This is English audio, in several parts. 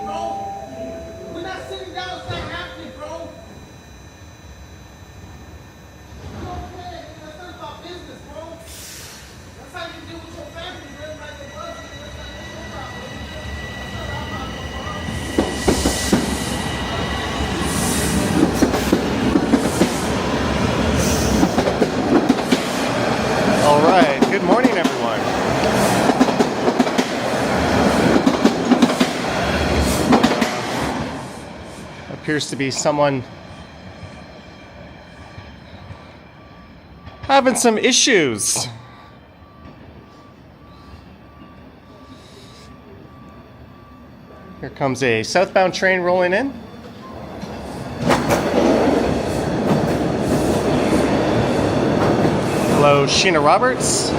bro. We're not sitting down, it's not happening, bro. You okay? That's not about business, bro. That's how you deal with your family, bro. Like the buzz, that's not your problem. That's not our problem, bro. All right, good morning, everyone. Appears to be someone having some issues. Here comes a southbound train rolling in. Hello, Sheena Roberts.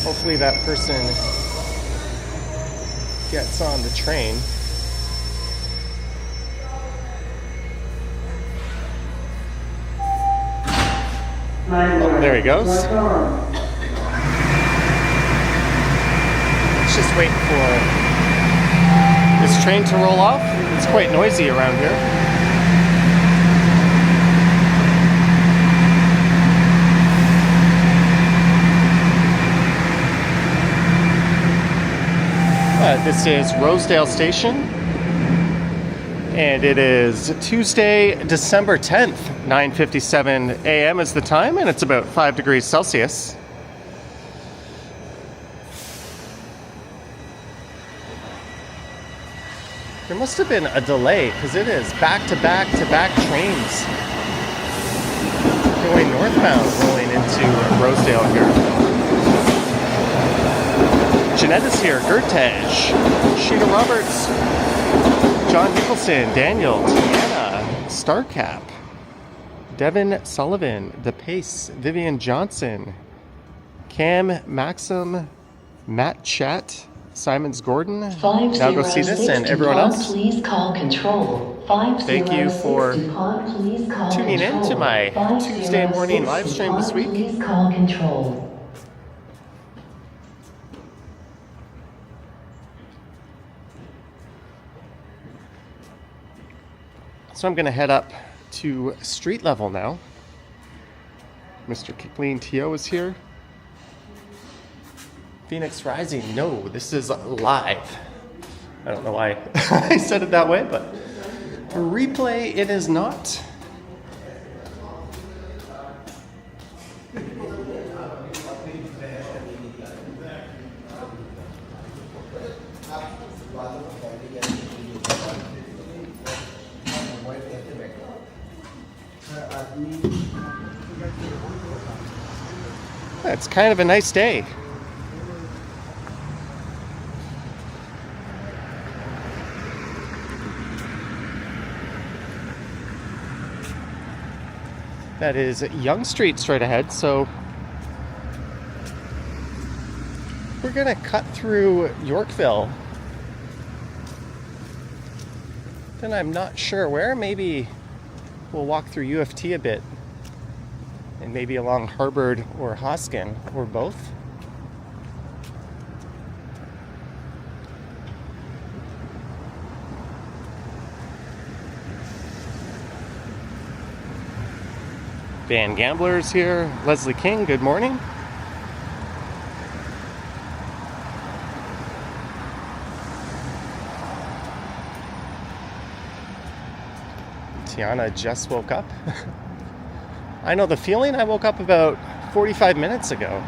Hopefully that person gets on the train. Oh, there he goes. Let's just wait for this train to roll off. It's quite noisy around here. This is Rosedale Station, and it is Tuesday, December 10th, 9:57 a.m. is the time, and it's about 5 degrees Celsius. There must have been a delay, because it is back-to-back-to-back trains going northbound rolling into Rosedale here. Jeanetta's here, Gertej, Sheena Roberts, John Nicholson, Daniel, Tiana, Starcap, Devin Sullivan, The Pace, Vivian Johnson, Cam, Maxim, Matt Chat, Simons Gordon. Now go see this, and everyone else. Please call control. Thank you for tuning in to my Tuesday morning live stream this week. Please call control. So I'm going to head up to street level now. Mr. Kickleen Teo is here. Phoenix Rising. No, this is live. I don't know why I said it that way, but replay it is not. It's kind of a nice day. That is Yonge Street straight ahead, so we're gonna cut through Yorkville. Then I'm not sure where. Maybe we'll walk through U of T a bit. And maybe along Harvard or Hoskin, or both. Van Gambler's here. Leslie King, good morning. Tiana just woke up. I know the feeling. I woke up about 45 minutes ago.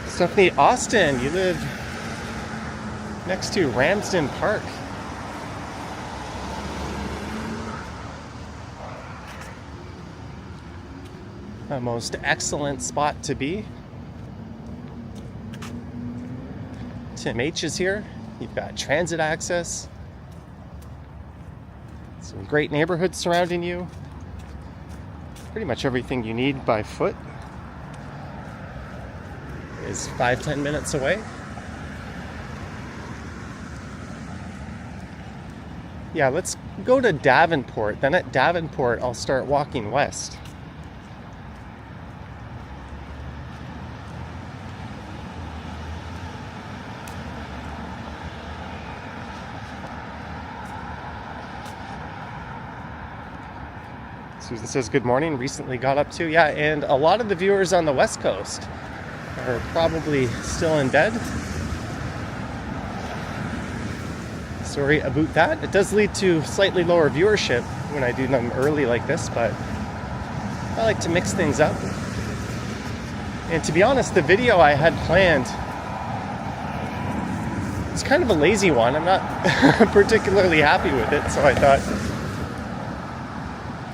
Stephanie Austin, you live next to Ramsden Park. A most excellent spot to be. Tim H is here. You've got transit access. Some great neighborhoods surrounding you. Pretty much everything you need by foot is 5-10 minutes away. Yeah, let's go to Davenport. Then at Davenport, I'll start walking west. Susan says, good morning. Recently got up to. Yeah, and a lot of the viewers on the West Coast are probably still in bed. Sorry about that. It does lead to slightly lower viewership when I do them early like this, but I like to mix things up. And to be honest, the video I had planned, it's kind of a lazy one. I'm not particularly happy with it, so I thought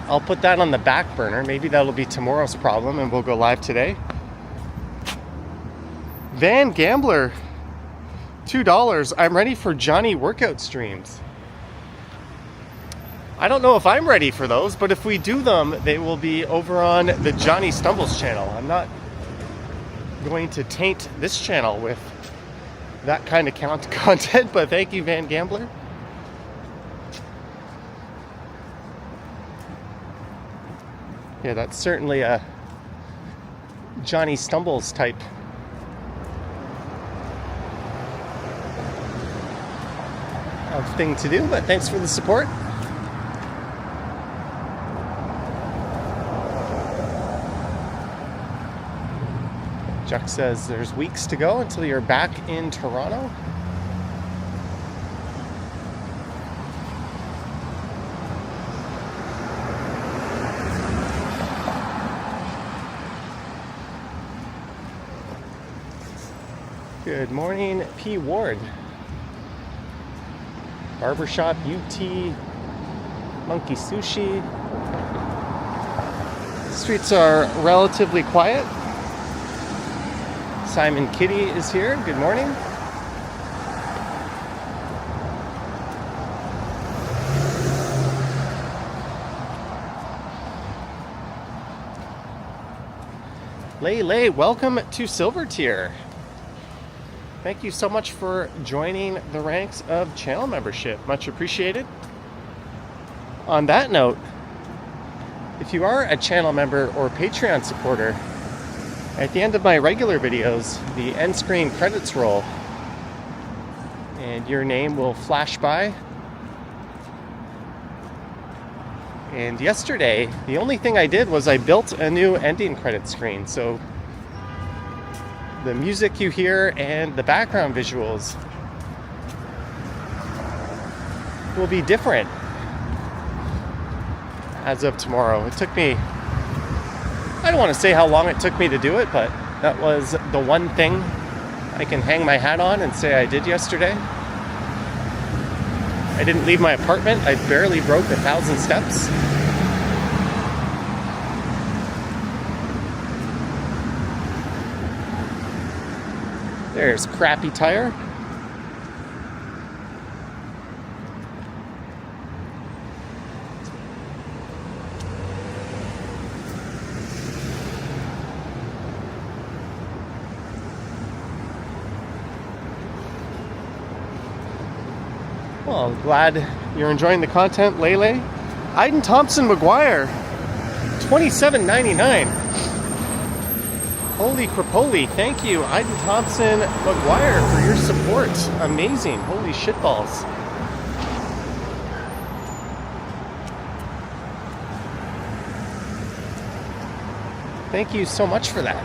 I'll put that on the back burner. Maybe that'll be tomorrow's problem and we'll go live today. Van Gambler, $2. I'm ready for Johnny workout streams. I don't know if I'm ready for those, but if we do them, they will be over on the Johnny Stumbles channel. I'm not going to taint this channel with that kind of content, but thank you, Van Gambler. Yeah, that's certainly a Johnny Stumbles type of thing to do, but thanks for the support. Chuck says there's weeks to go until you're back in Toronto. Good morning, P. Ward. Barbershop, UT, Monkey Sushi. The streets are relatively quiet. Simon Kitty is here. Good morning. Lay, welcome to Silver Tier. Thank you so much for joining the ranks of channel membership. Much appreciated. On that note, if you are a channel member or Patreon supporter, at the end of my regular videos, the end screen credits roll, and your name will flash by. And yesterday, the only thing I did was I built a new ending credit screen. So the music you hear and the background visuals will be different as of tomorrow. It took me, I don't want to say how long it took me to do it, but that was the one thing I can hang my hat on and say I did yesterday. I didn't leave my apartment. I barely broke 1,000 steps. There's Crappy Tire. Well, I'm glad you're enjoying the content, Lele. Iden Thompson McGuire, $27.99. Holy crapoli, thank you, Iden Thompson McGuire, for your support. Amazing, holy shitballs. Thank you so much for that.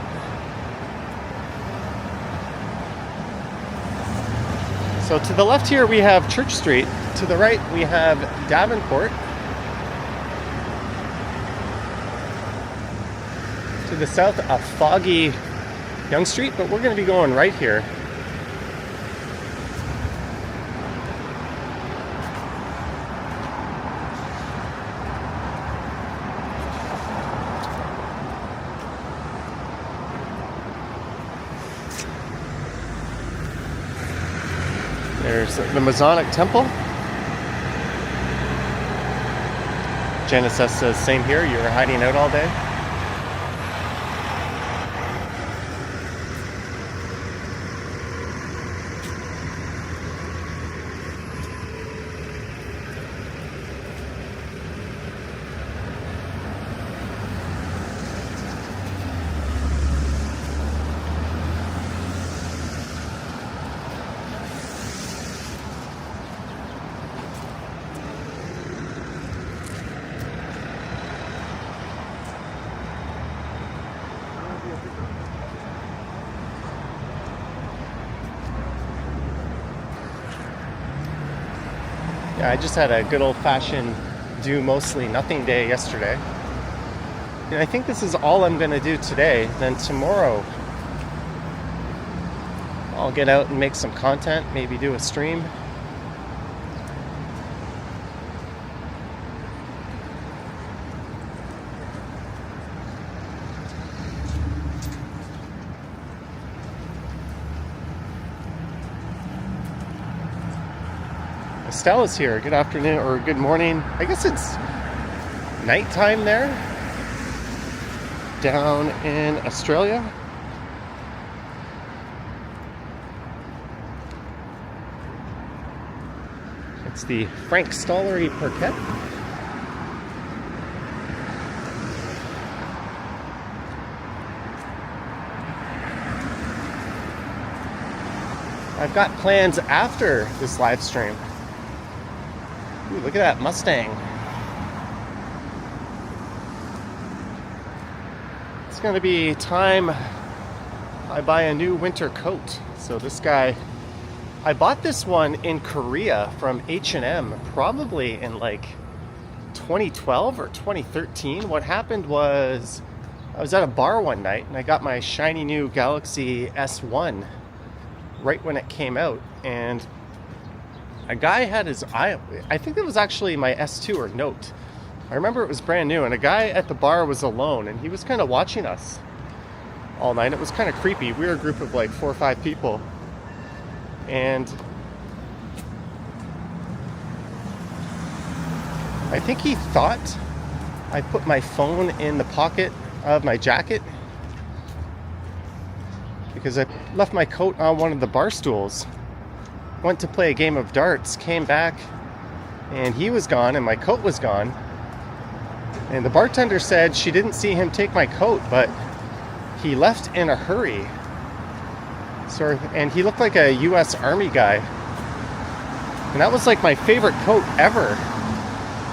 So to the left here we have Church Street. To the right we have Davenport. To the south, a foggy Yonge Street, but we're going to be going right here. There's the Masonic Temple. Genesis says, same here, you were hiding out all day. Yeah, I just had a good old-fashioned do mostly nothing day yesterday. And I think this is all I'm going to do today. Then tomorrow, I'll get out and make some content, maybe do a stream. Stella's here. Good afternoon or good morning. I guess it's nighttime there down in Australia. It's the Frank Stollery Parquet. I've got plans after this live stream. Ooh, look at that Mustang. It's going to be time I buy a new winter coat. So this guy, I bought this one in Korea from H&M probably in like 2012 or 2013. What happened was I was at a bar one night and I got my shiny new Galaxy S1 right when it came out, and a guy had his eye, I think it was actually my S2 or Note. I remember it was brand new, and a guy at the bar was alone, and he was kind of watching us all night. It was kind of creepy. We were a group of like 4 or 5 people, and I think he thought I put my phone in the pocket of my jacket because I left my coat on one of the bar stools. Went to play a game of darts, came back, and he was gone and my coat was gone. And the bartender said she didn't see him take my coat, but he left in a hurry. And he looked like a US Army guy. And that was like my favorite coat ever.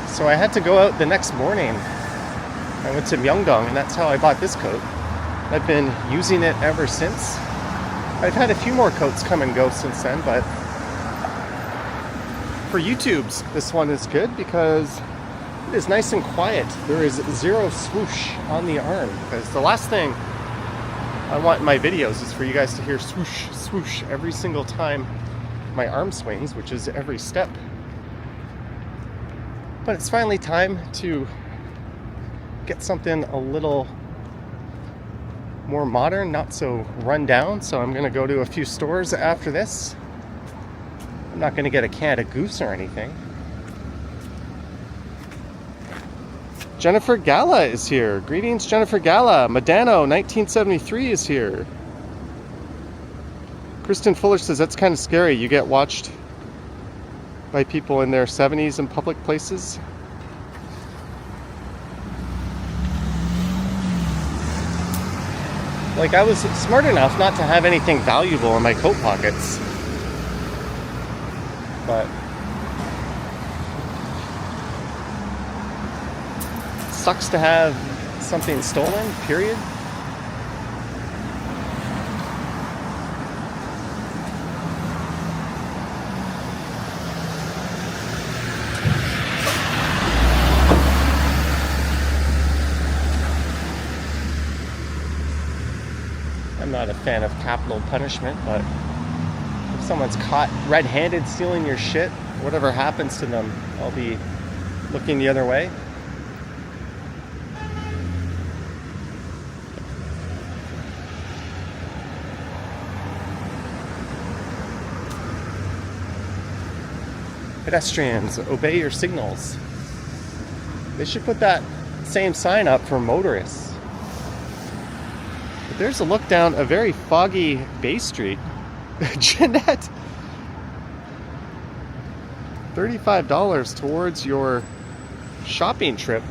So I had to go out the next morning. I went to Myeongdong, and that's how I bought this coat. I've been using it ever since. I've had a few more coats come and go since then, but for YouTube's, this one is good because it is nice and quiet. There is zero swoosh on the arm, because the last thing I want in my videos is for you guys to hear swoosh, swoosh every single time my arm swings, which is every step. But it's finally time to get something a little more modern, not so run down. So I'm going to go to a few stores after this. I'm not going to get a Canada Goose or anything. Jennifer Gala is here. Greetings, Jennifer Gala. Madano 1973 is here. Kristen Fuller says that's kind of scary. You get watched by people in their 70s in public places. Like, I was smart enough not to have anything valuable in my coat pockets. But sucks to have something stolen, period. I'm not a fan of capital punishment, but if someone's caught red-handed stealing your shit, whatever happens to them, I'll be looking the other way. Pedestrians, obey your signals. They should put that same sign up for motorists. But there's a look down a very foggy Bay Street. Jeanette, $35 towards your shopping trip.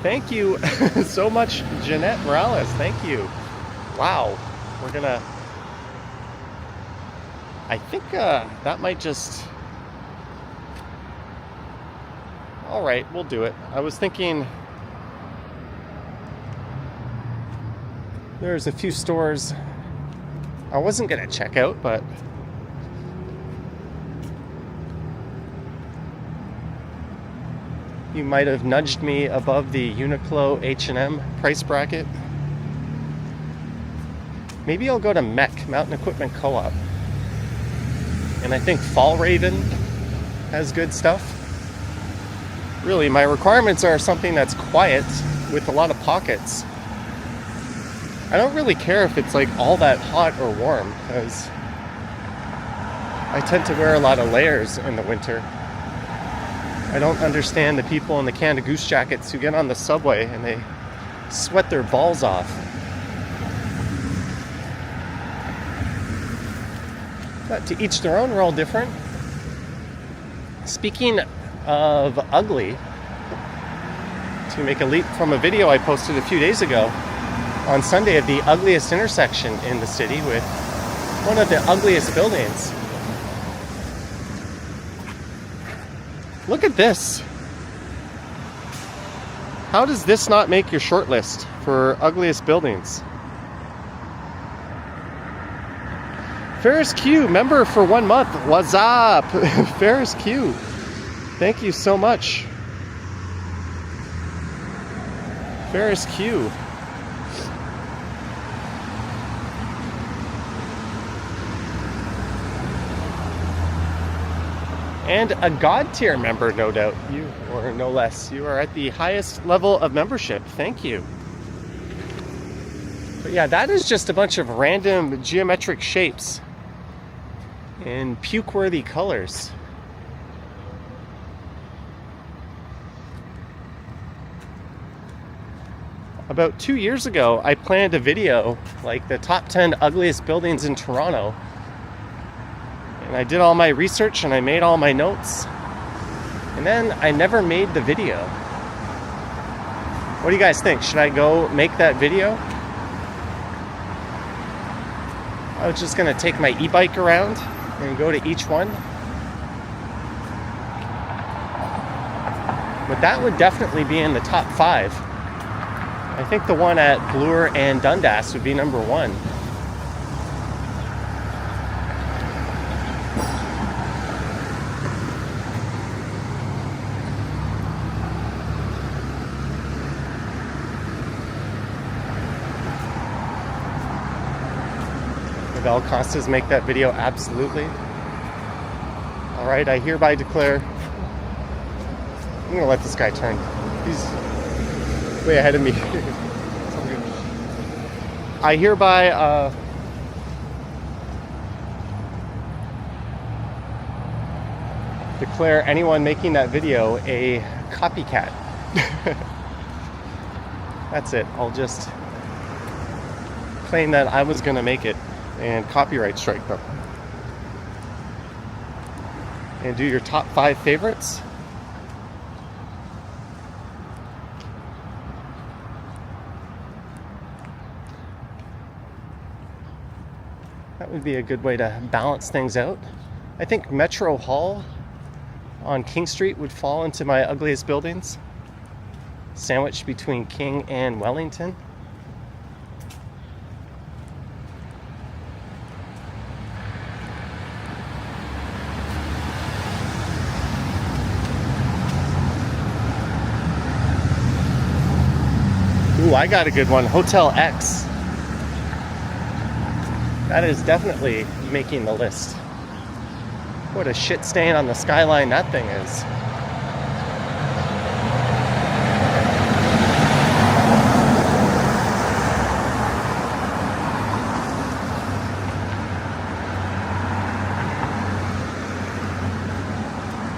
Thank you so much, Jeanette Morales. Thank you. Wow. We're gonna... I think that might just... All right, we'll do it. I was thinking there's a few stores I wasn't gonna check out, but You might have nudged me above the Uniqlo H&M price bracket. Maybe I'll go to MEC, Mountain Equipment Co-op. And I think Fall Raven has good stuff. Really, my requirements are something that's quiet with a lot of pockets. I don't really care if it's like all that hot or warm, because I tend to wear a lot of layers in the winter. I don't understand the people in the Canada Goose jackets who get on the subway and they sweat their balls off. But to each their own, we're all different. Speaking of ugly, to make a leap from a video I posted a few days ago on Sunday of the ugliest intersection in the city with one of the ugliest buildings. Look at this. How does this not make your shortlist for ugliest buildings? Ferris Q, member for 1 month. What's up? Ferris Q. Thank you so much. Ferris Q. And a God tier member, no doubt. You, or no less. You are at the highest level of membership. Thank you. But yeah, that is just a bunch of random geometric shapes in puke-worthy colors. About 2 years ago, I planned a video like the top 10 ugliest buildings in Toronto. And I did all my research and I made all my notes. And then I never made the video. What do you guys think? Should I go make that video? I was just gonna take my e-bike around and go to each one. But that would definitely be in the top 5. I think the one at Bloor and Dundas would be number 1. Val Costas make that video? Absolutely. All right, I hereby declare. I'm gonna let this guy turn. He's way ahead of me. I hereby declare anyone making that video a copycat. That's it. I'll just claim that I was gonna make it and copyright strike them. And do your top 5 favorites. That would be a good way to balance things out. I think Metro Hall on King Street would fall into my ugliest buildings, sandwiched between King and Wellington. Ooh, I got a good one. Hotel X. That is definitely making the list. What a shit stain on the skyline that thing is.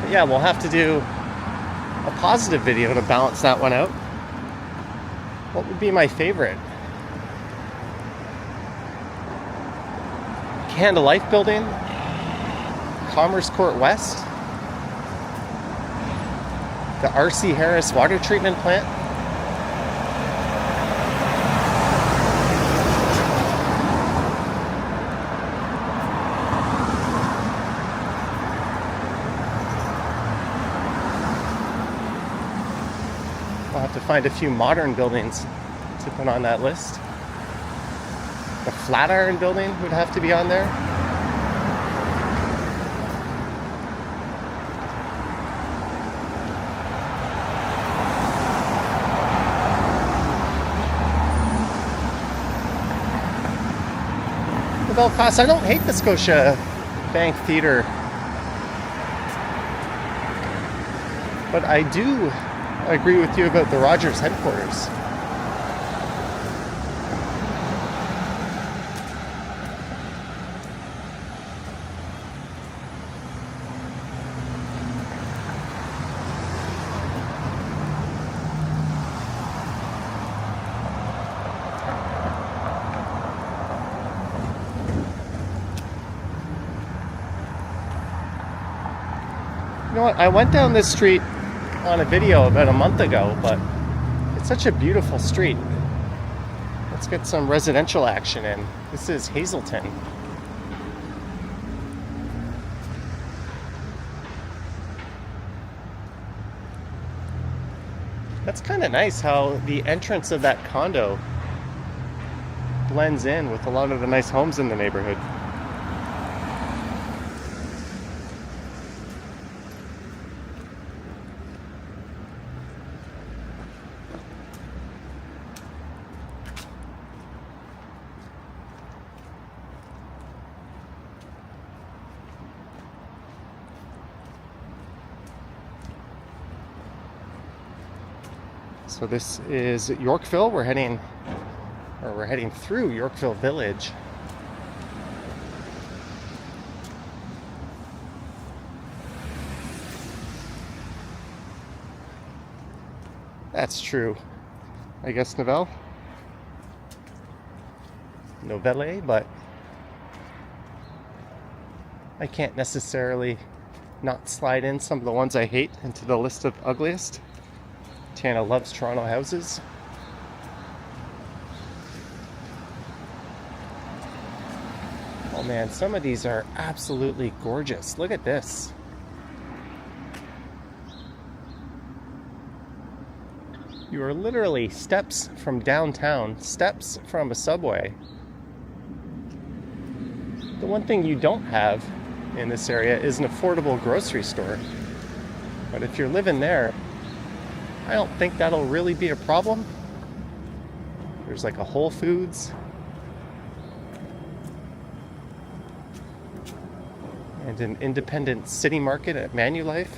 But yeah, we'll have to do a positive video to balance that one out. What would be my favorite? Canada Life Building, Commerce Court West, the R.C. Harris Water Treatment Plant, I'll have to find a few modern buildings to put on that list. The Flatiron Building would have to be on there. Belfast. I don't hate the Scotia Bank Theatre, but I do agree with you about the Rogers headquarters. You know what? I went down this street on a video about a month ago, but it's such a beautiful street. Let's get some residential action in. This is Hazelton. That's kind of nice how the entrance of that condo blends in with a lot of the nice homes in the neighborhood. So this is Yorkville. We're heading through Yorkville Village. That's true. I guess Novelle, but I can't necessarily not slide in some of the ones I hate into the list of ugliest. Tana loves Toronto houses. Oh man, some of these are absolutely gorgeous. Look at this. You are literally steps from downtown, steps from a subway. The one thing you don't have in this area is an affordable grocery store. But if you're living there, I don't think that'll really be a problem. There's like a Whole Foods and an independent city market at Manulife.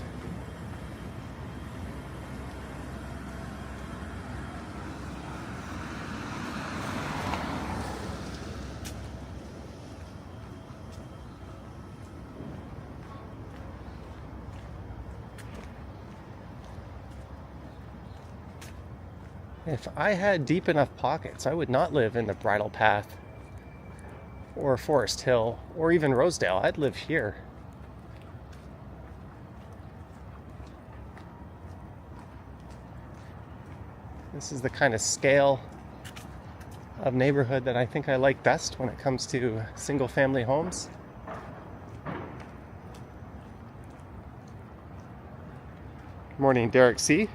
If I had deep enough pockets, I would not live in the Bridle Path or Forest Hill or even Rosedale. I'd live here. This is the kind of scale of neighborhood that I think I like best when it comes to single-family homes. Good morning, Derek C.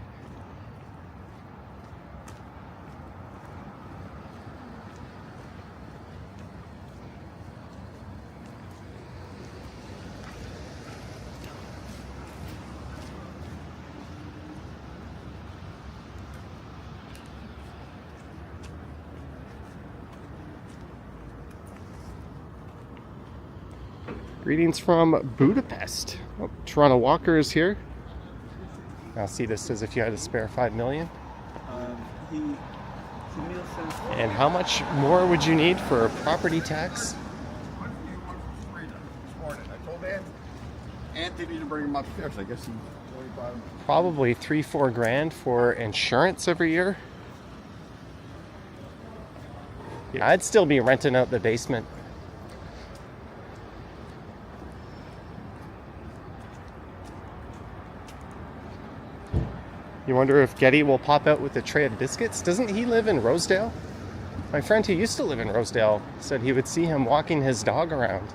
Greetings from Budapest. Oh, Toronto Walker is here. I'll see this as if you had to spare $5 million. And how much more would you need for a property tax? I told Anthony to bring him upstairs. I guess he brought him. Probably $3-4 grand for insurance every year. Yeah, I'd still be renting out the basement. You wonder if Getty will pop out with a tray of biscuits? Doesn't he live in Rosedale? My friend who used to live in Rosedale said he would see him walking his dog around.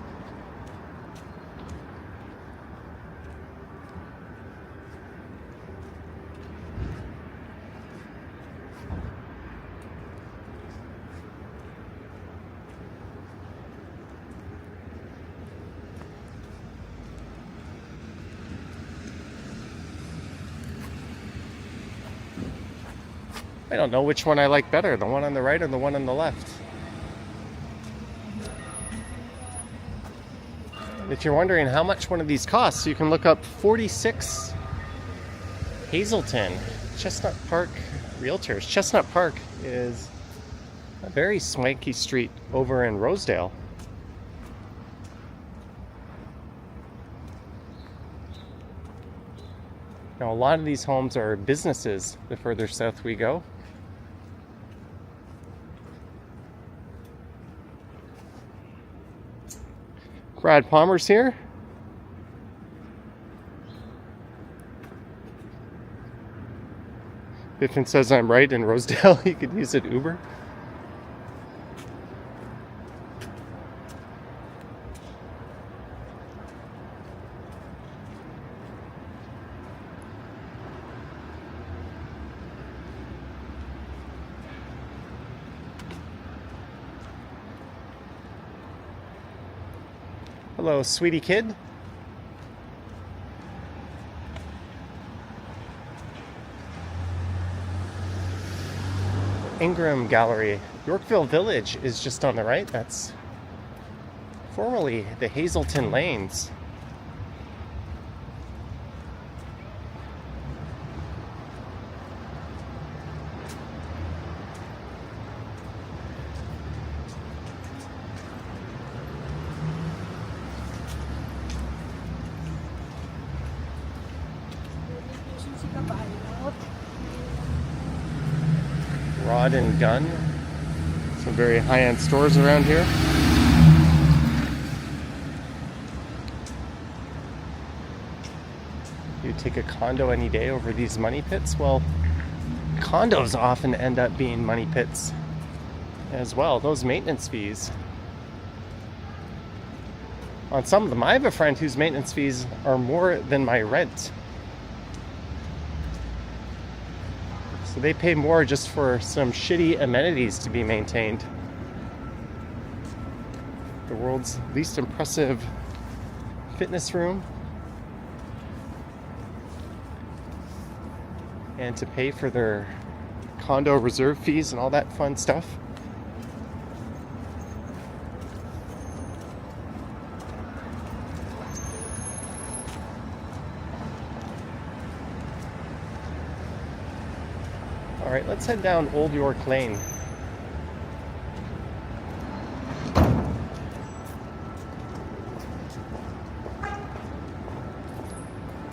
I don't know which one I like better, the one on the right or the one on the left. If you're wondering how much one of these costs, you can look up 46 Hazelton, Chestnut Park Realtors. Chestnut Park is a very swanky street over in Rosedale. Now, a lot of these homes are businesses the further south we go. Brad Palmer's here. Biffin says I'm right in Rosedale. You could use it Uber. Hello, sweetie kid. Ingram Gallery. Yorkville Village is just on the right. That's formerly the Hazelton Lanes. Rod and Gun. Some very high-end stores around here. You take a condo any day over these money pits? Well, condos often end up being money pits as well. Those maintenance fees. On some of them, I have a friend whose maintenance fees are more than my rent. So they pay more just for some shitty amenities to be maintained. The world's least impressive fitness room. And to pay for their condo reserve fees and all that fun stuff. All right, let's head down Old York Lane.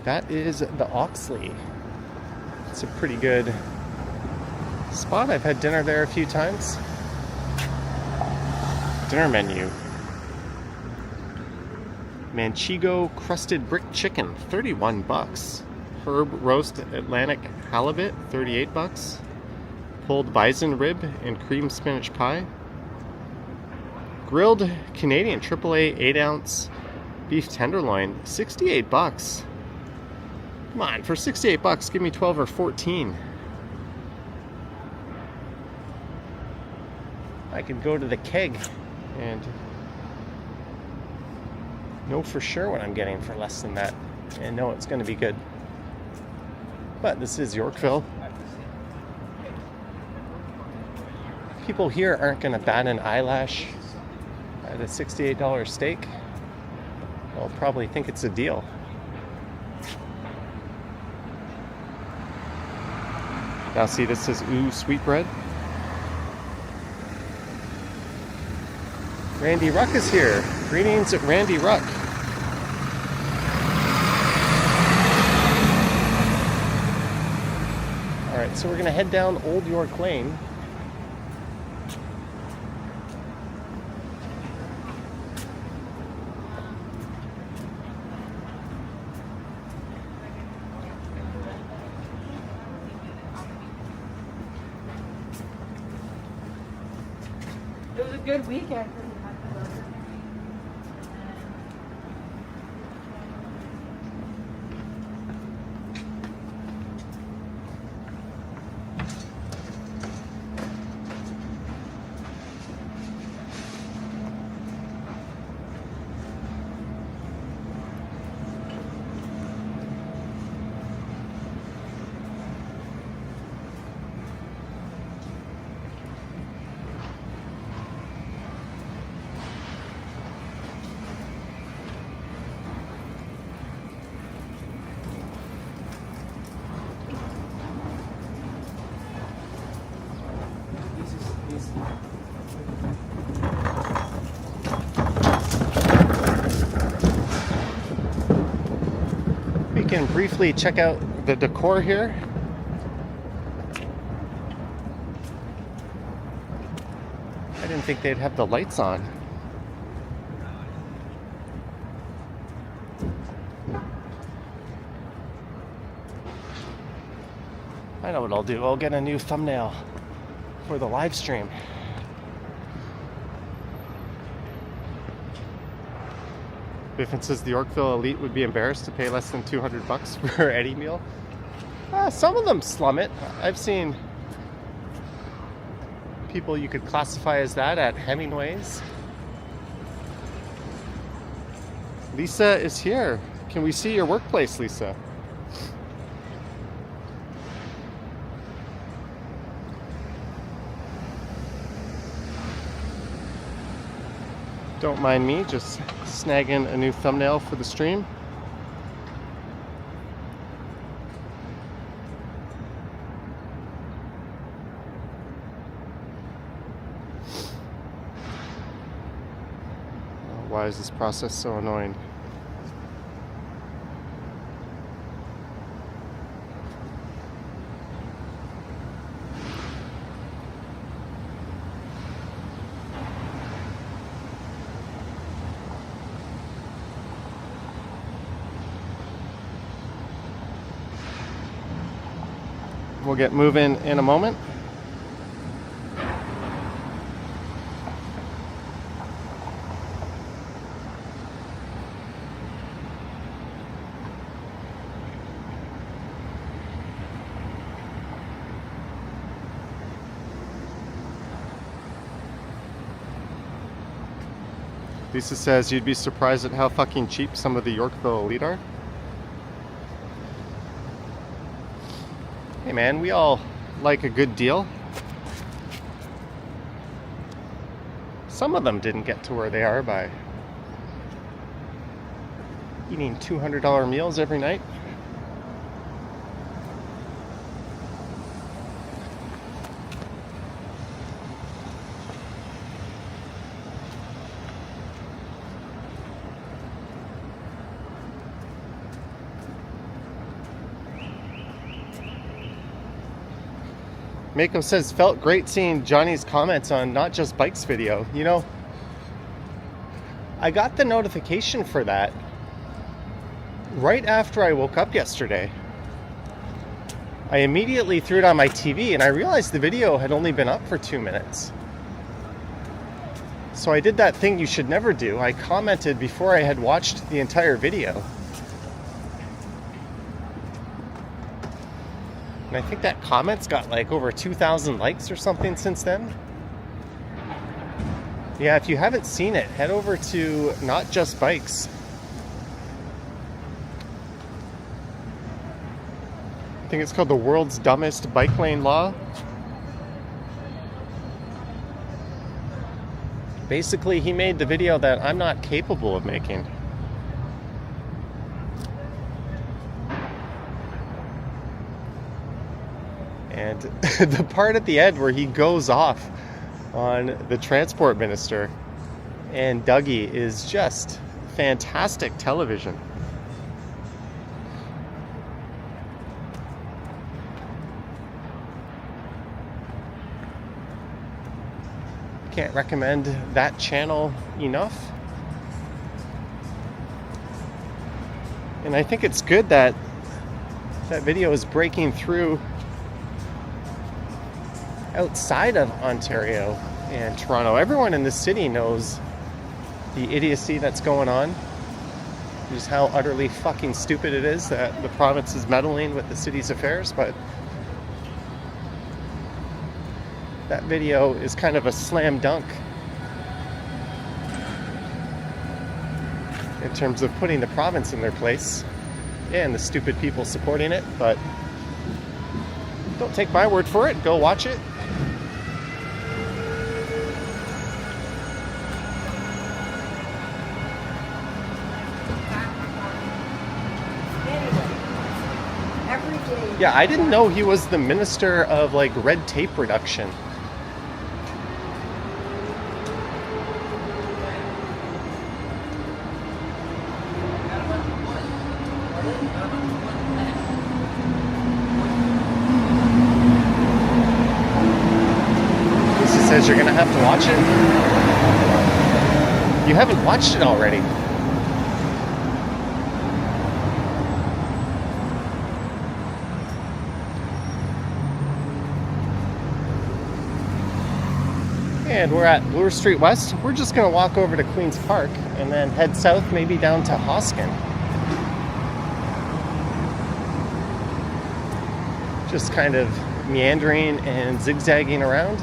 That is the Oxley. It's a pretty good spot. I've had dinner there a few times. Dinner menu. Manchego crusted brick chicken, 31 bucks. Herb roast Atlantic halibut, 38 bucks. Pulled bison rib and cream spinach pie. Grilled Canadian AAA 8-ounce beef tenderloin, 68 bucks. Come on, for 68 bucks, give me 12 or 14. I could go to the Keg and know for sure what I'm getting for less than that and know it's going to be good. But this is Yorkville. People here aren't going to bat an eyelash at a $68 steak. They'll probably think it's a deal. Now see, this says ooh sweetbread. Randy Ruck is here. Greetings, Randy Ruck. Alright, so we're going to head down Old York Lane. It was a good weekend. can briefly check out the decor here. I didn't think they'd have the lights on. I know what I'll do. I'll get a new thumbnail for the live stream. Biffin says the Yorkville elite would be embarrassed to pay less than $200 for any meal. Some of them slum it. I've seen people you could classify as that at Hemingway's. Lisa is here. Can we see your workplace, Lisa? Don't mind me, just snagging a new thumbnail for the stream. Why is this process so annoying? We'll get moving in a moment. Lisa says you'd be surprised at how fucking cheap some of the Yorkville elite are. Hey man, we all like a good deal. Some of them didn't get to where they are by eating $200 meals every night. Mako says, felt great seeing Johnny's comments on Not Just Bikes video. You know, I got the notification for that right after I woke up yesterday. I immediately threw it on my TV and I realized the video had only been up for 2 minutes. So I did that thing you should never do. I commented before I had watched the entire video. And I think that comment's got like over 2,000 likes or something since then. Yeah, if you haven't seen it, head over to Not Just Bikes. I think it's called The World's Dumbest Bike Lane Law. Basically, he made the video that I'm not capable of making. And the part at the end where he goes off on the transport minister and Dougie is just fantastic television. Can't recommend that channel enough. And I think it's good that that video is breaking through outside of Ontario and Toronto. Everyone in this city knows the idiocy that's going on, just how utterly fucking stupid it is that the province is meddling with the city's affairs, but that video is kind of a slam dunk in terms of putting the province in their place and the stupid people supporting it. But don't take my word for it, go watch it. Yeah, I didn't know he was the minister of like red tape reduction. because you're gonna have to watch it. You haven't watched it already. And we're at Bloor Street West. We're just gonna walk over to Queen's Park and then head south, maybe down to Hoskin. Just kind of meandering and zigzagging around.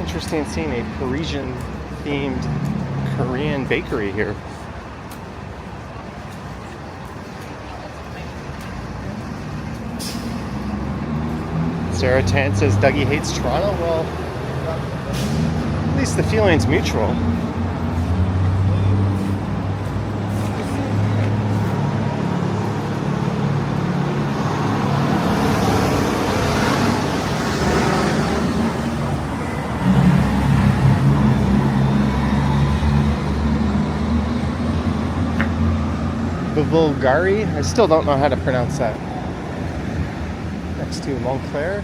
Interesting seeing a Parisian themed Korean bakery here. Sarah Tan says Dougie hates Toronto. Well, at least the feeling's mutual. Bulgari. I still don't know how to pronounce that. Next to Montclair.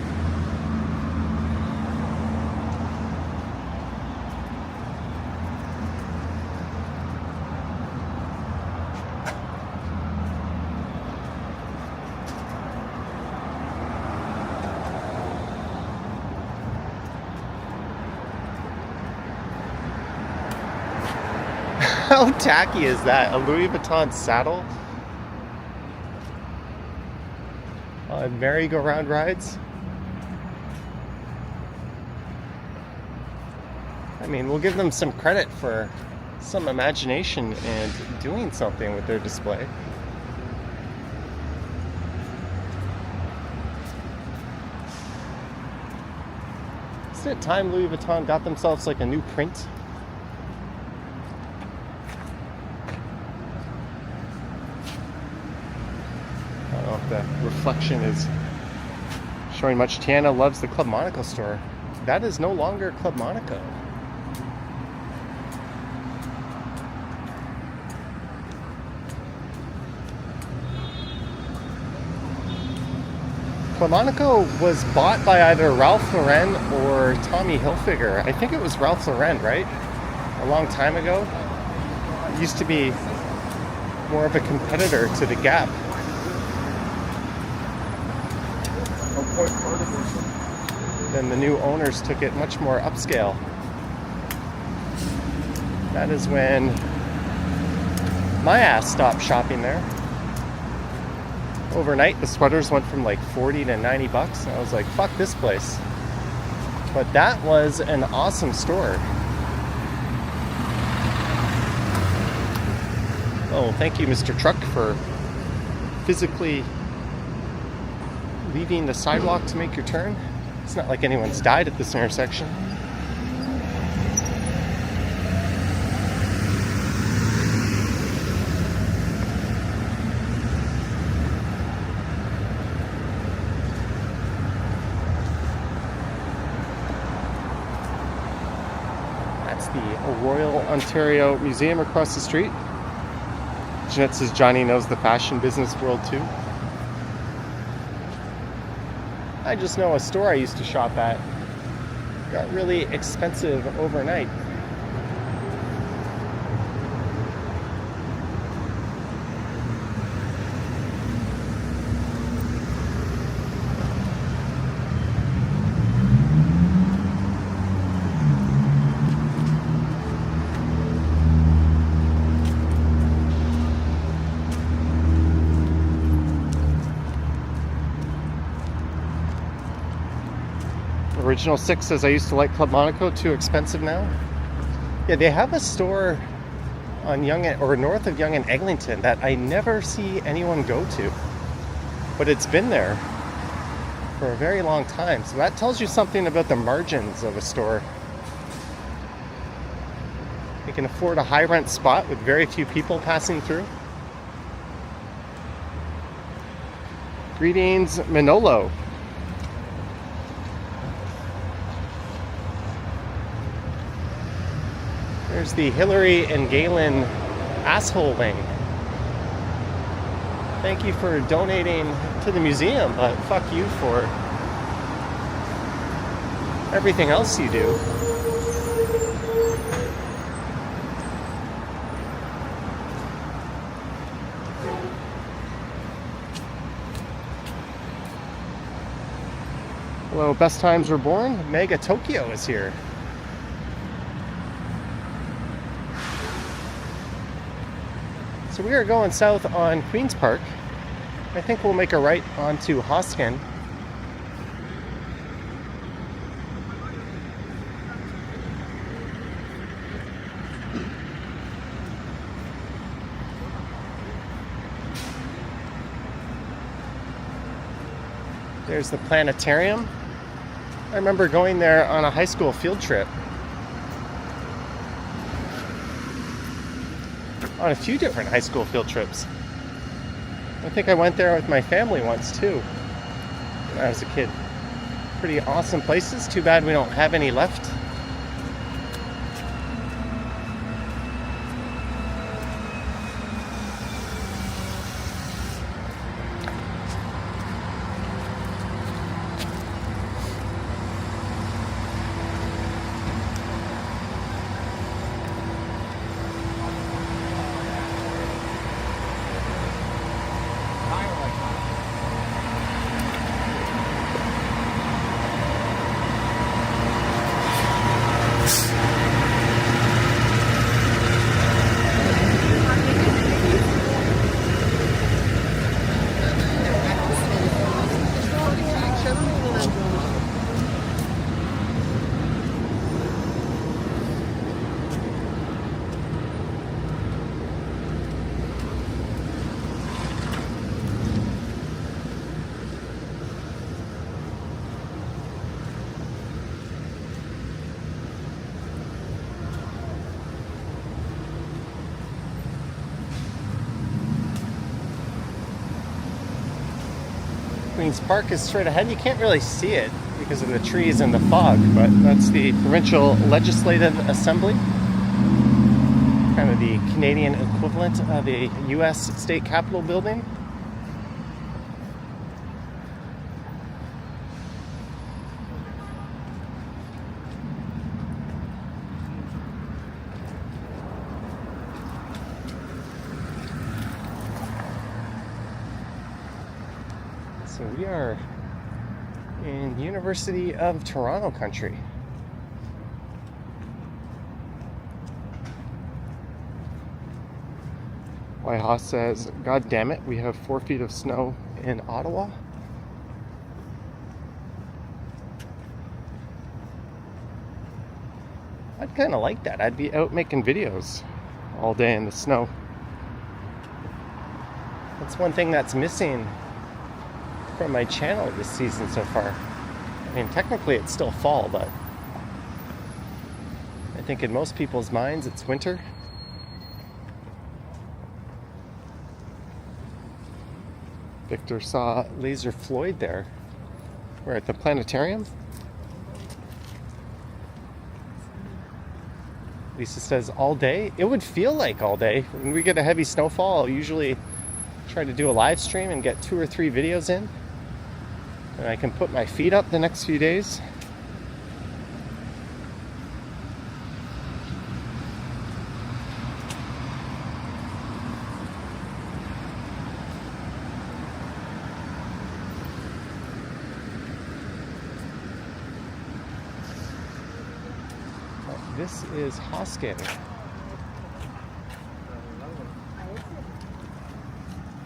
How tacky is that? A Louis Vuitton saddle? On merry-go-round rides? I mean, we'll give them some credit for some imagination and doing something with their display. Isn't it time Louis Vuitton got themselves like a new print? The reflection is showing much. Tiana loves the Club Monaco store. That is no longer Club Monaco. Club Monaco was bought by either Ralph Lauren or Tommy Hilfiger. I think it was Ralph Lauren, right? A long time ago. It used to be more of a competitor to the Gap. Then the new owners took it much more upscale. That is when my ass stopped shopping there. Overnight, the sweaters went from like 40 to 90 bucks. And I was like, fuck this place. But that was an awesome store. Oh, thank you, Mr. Truck, for physically leaving the sidewalk to make your turn. It's not like anyone's died at this intersection. That's the Royal Ontario Museum across the street. Jeanette says Johnny knows the fashion business world too. I just know a store I used to shop at got really expensive overnight. Original 6 says I used to like Club Monaco, too expensive now. Yeah, they have a store on Yonge or north of Yonge and Eglinton that I never see anyone go to, but it's been there for a very long time. So that tells you something about the margins of a store. You can afford a high rent spot with very few people passing through. Greetings, Manolo. There's the Hillary and Galen asshole wing. Thank you for donating to the museum, but fuck you for everything else you do. Hello, Best Times Were Born. Mega Tokyo is here. So we are going south on Queen's Park. I think we'll make a right onto Hoskin. There's the planetarium. I remember going there on a high school field trip. On a few different high school field trips. I think I went there with my family once too, when I was a kid. Pretty awesome places. Too bad we don't have any left. Queen's Park is straight ahead. You can't really see it because of the trees and the fog, but that's the Provincial Legislative Assembly. Kind of the Canadian equivalent of a US state capitol building. So we are in University of Toronto country. Whitehouse says, God damn it, we have 4 feet of snow in Ottawa. I'd kind of like that. I'd be out making videos all day in the snow. That's one thing that's missing from my channel this season so far. I mean, technically it's still fall, but I think in most people's minds it's winter. Victor saw Laser Floyd there. We're at the planetarium. Lisa says all day. It would feel like all day. When we get a heavy snowfall, I'll usually try to do a live stream and get 2 or 3 videos in. And I can put my feet up the next few days. This is Hoskin.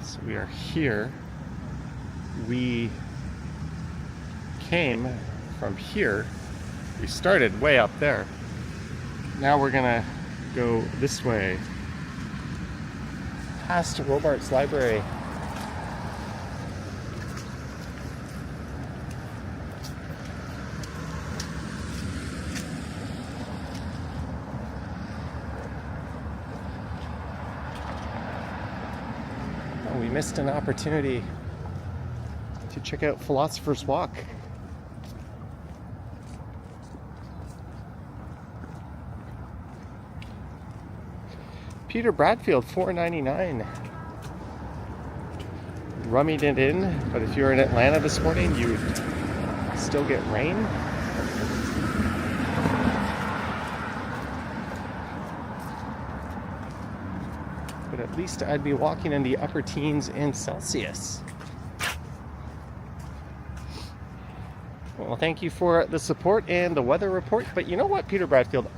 So we are here. We came from here. We started way up there. Now we're gonna go this way, past Robarts Library. We missed an opportunity to check out Philosopher's Walk. Peter Bradfield, $4.99. Rummied it in, but if you're in Atlanta this morning, you would still get rain. But at least I'd be walking in the upper teens in Celsius. Well, thank you for the support and the weather report. But you know what, Peter Bradfield?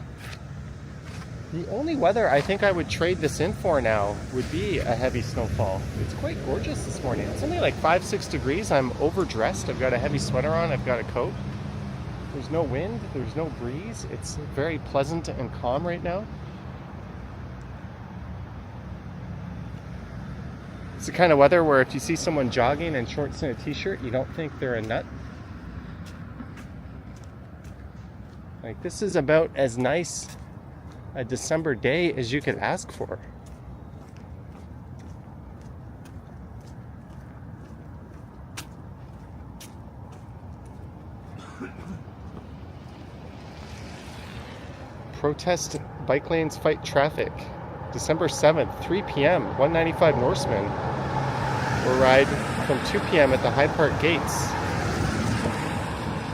The only weather I think I would trade this in for now would be a heavy snowfall. It's quite gorgeous this morning. It's only like 5-6 degrees. I'm overdressed. I've got a heavy sweater on. I've got a coat. There's no wind. There's no breeze. It's very pleasant and calm right now. It's the kind of weather where if you see someone jogging in shorts and a t-shirt, you don't think they're a nut. Like, this is about as nice a December day as you could ask for. Protest bike lanes fight traffic. December 7th, 3 p.m., 195 Norseman will ride from 2 p.m. at the Hyde Park gates.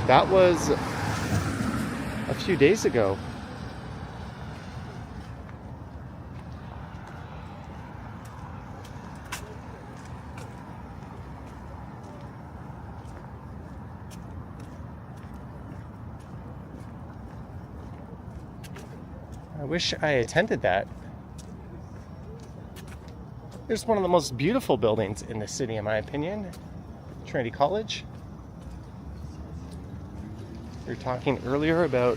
That was a few days ago. I wish I attended that. It's one of the most beautiful buildings in the city, in my opinion. Trinity College. We were talking earlier about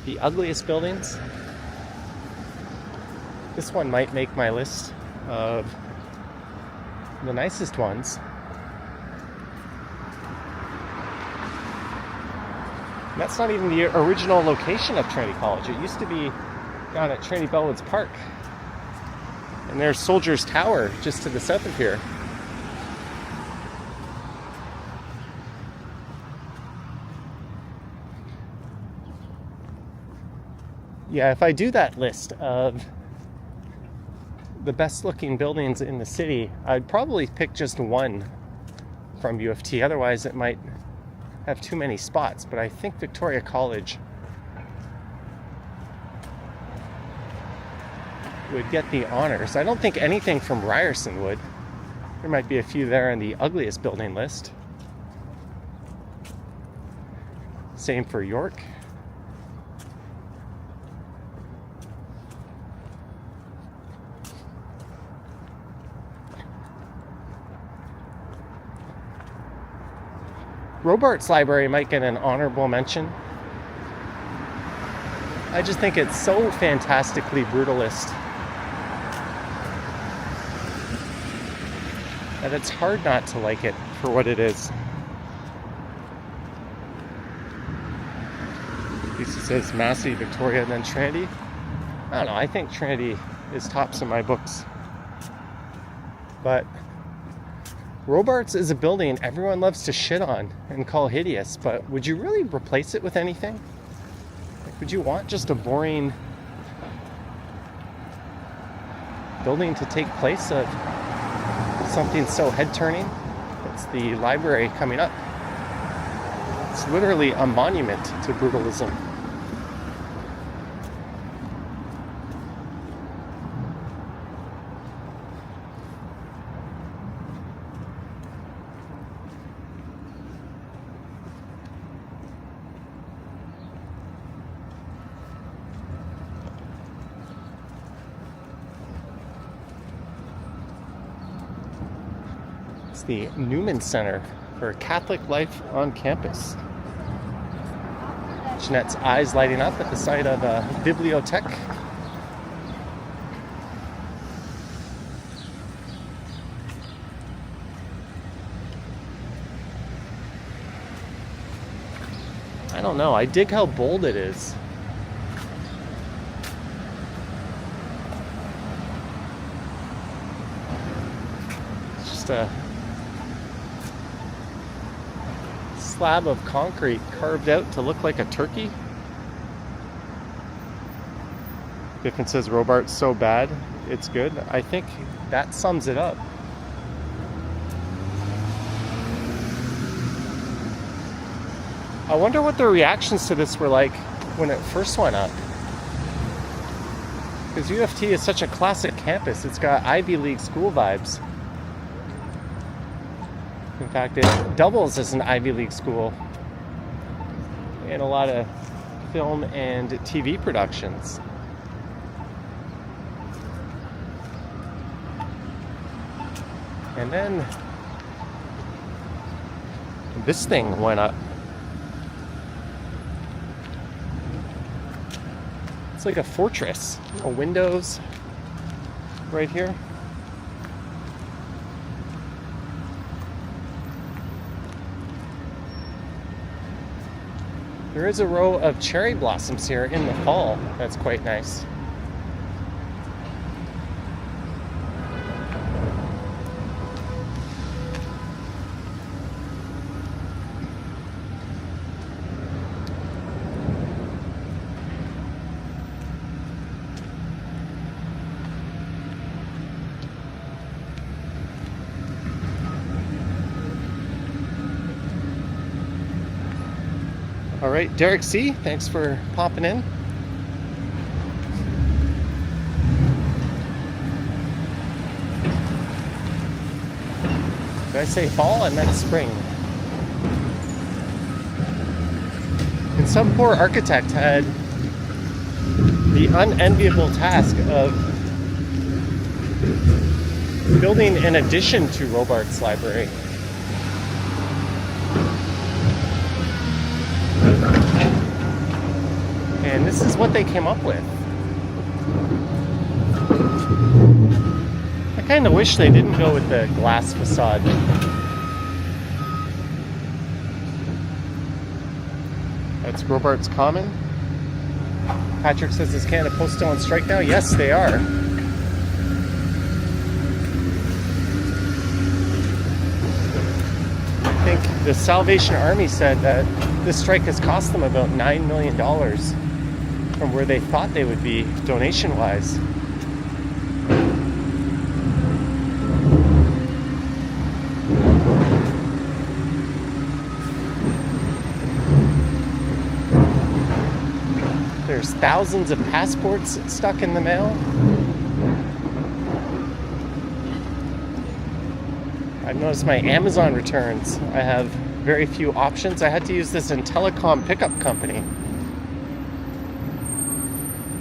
the ugliest buildings. This one might make my list of the nicest ones. And that's not even the original location of Trinity College. It used to be down at Trinity Bellwoods Park. And there's Soldiers Tower just to the south of here. Yeah, if I do that list of the best looking buildings in the city, I'd probably pick just one from U of T. Otherwise, it might have too many spots. But I think Victoria College would get the honors. I don't think anything from Ryerson would. There might be a few there on the ugliest building list. Same for York. Robarts Library might get an honorable mention. I just think it's so fantastically brutalist that it's hard not to like it for what it is. Lisa says Massey, Victoria, and then Trinity. I don't know, I think Trinity is tops in my books. But Robarts is a building everyone loves to shit on and call hideous, but would you really replace it with anything? Like, would you want just a boring building to take place of something so head-turning It's the library coming up. It's literally a monument to brutalism. It's the Newman Center for Catholic Life on Campus. Jeanette's eyes lighting up at the sight of a bibliothèque. I don't know. I dig how bold it is. It's just a slab of concrete carved out to look like a turkey. Biffin says Robarts so bad, it's good. I think that sums it up. I wonder what the reactions to this were like when it first went up. Because U of T is such a classic campus. It's got Ivy League school vibes. In fact, it doubles as an Ivy League school in a lot of film and TV productions. And then this thing went up. It's like a fortress. Windows right here. There is a row of cherry blossoms here in the fall. That's quite nice. All right, Derek C., thanks for popping in. Did I say fall? I meant spring. And some poor architect had the unenviable task of building an addition to Robarts Library. And this is what they came up with. I kind of wish they didn't go with the glass facade. That's Robarts Common. Patrick says, is Canada Post still on strike now? Yes, they are. I think the Salvation Army said that this strike has cost them about $9 million from where they thought they would be donation-wise. There's thousands of passports stuck in the mail. I've noticed my Amazon returns. I have very few options. I had to use this in telecom pickup company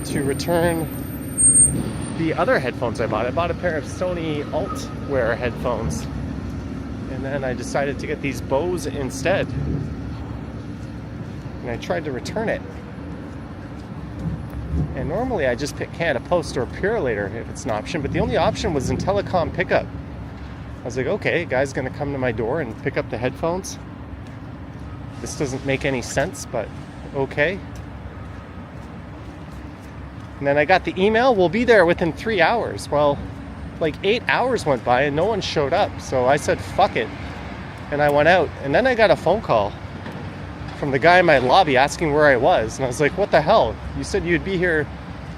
to return the other headphones I bought. I bought a pair of Sony Altwear headphones, and then I decided to get these Bose instead. And I tried to return it. And normally I just pick Canada Post or Purolator if it's an option, but the only option was in telecom pickup. I was like, okay, guy's gonna come to my door and pick up the headphones. This doesn't make any sense, but okay. And then I got the email, we'll be there within 3 hours. Well, like 8 hours went by and no one showed up. So I said, fuck it. And I went out. And then I got a phone call from the guy in my lobby asking where I was. And I was like, what the hell? You said you'd be here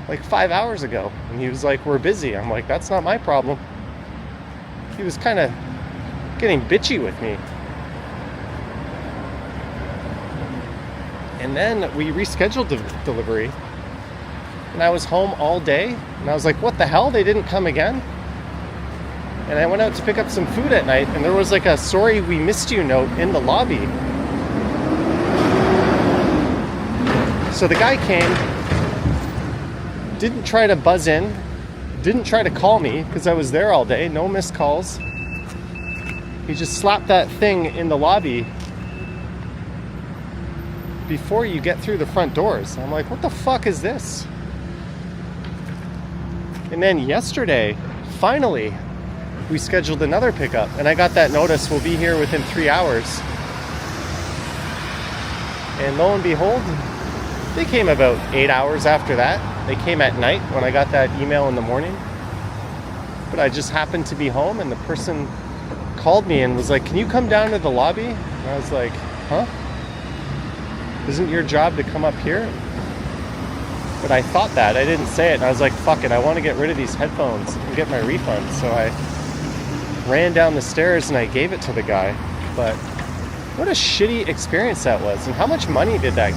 like 5 hours ago. And he was like, we're busy. I'm like, that's not my problem. He was kind of getting bitchy with me. And then we rescheduled the delivery. And I was home all day. And I was like, what the hell? They didn't come again? And I went out to pick up some food at night. And there was like a sorry we missed you note in the lobby. So the guy came, didn't try to buzz in, didn't try to call me because I was there all day, no missed calls. He just slapped that thing in the lobby before you get through the front doors. I'm like, what the fuck is this? And then yesterday, finally, we scheduled another pickup and I got that notice, we'll be here within 3 hours. And lo and behold, they came about 8 hours after that. They came at night when I got that email in the morning. But I just happened to be home and the person called me and was like, can you come down to the lobby? And I was like, huh? Isn't your job to come up here? But I thought that. I didn't say it. And I was like, fuck it. I want to get rid of these headphones and get my refund. So I ran down the stairs and I gave it to the guy. But what a shitty experience that was. And how much money did that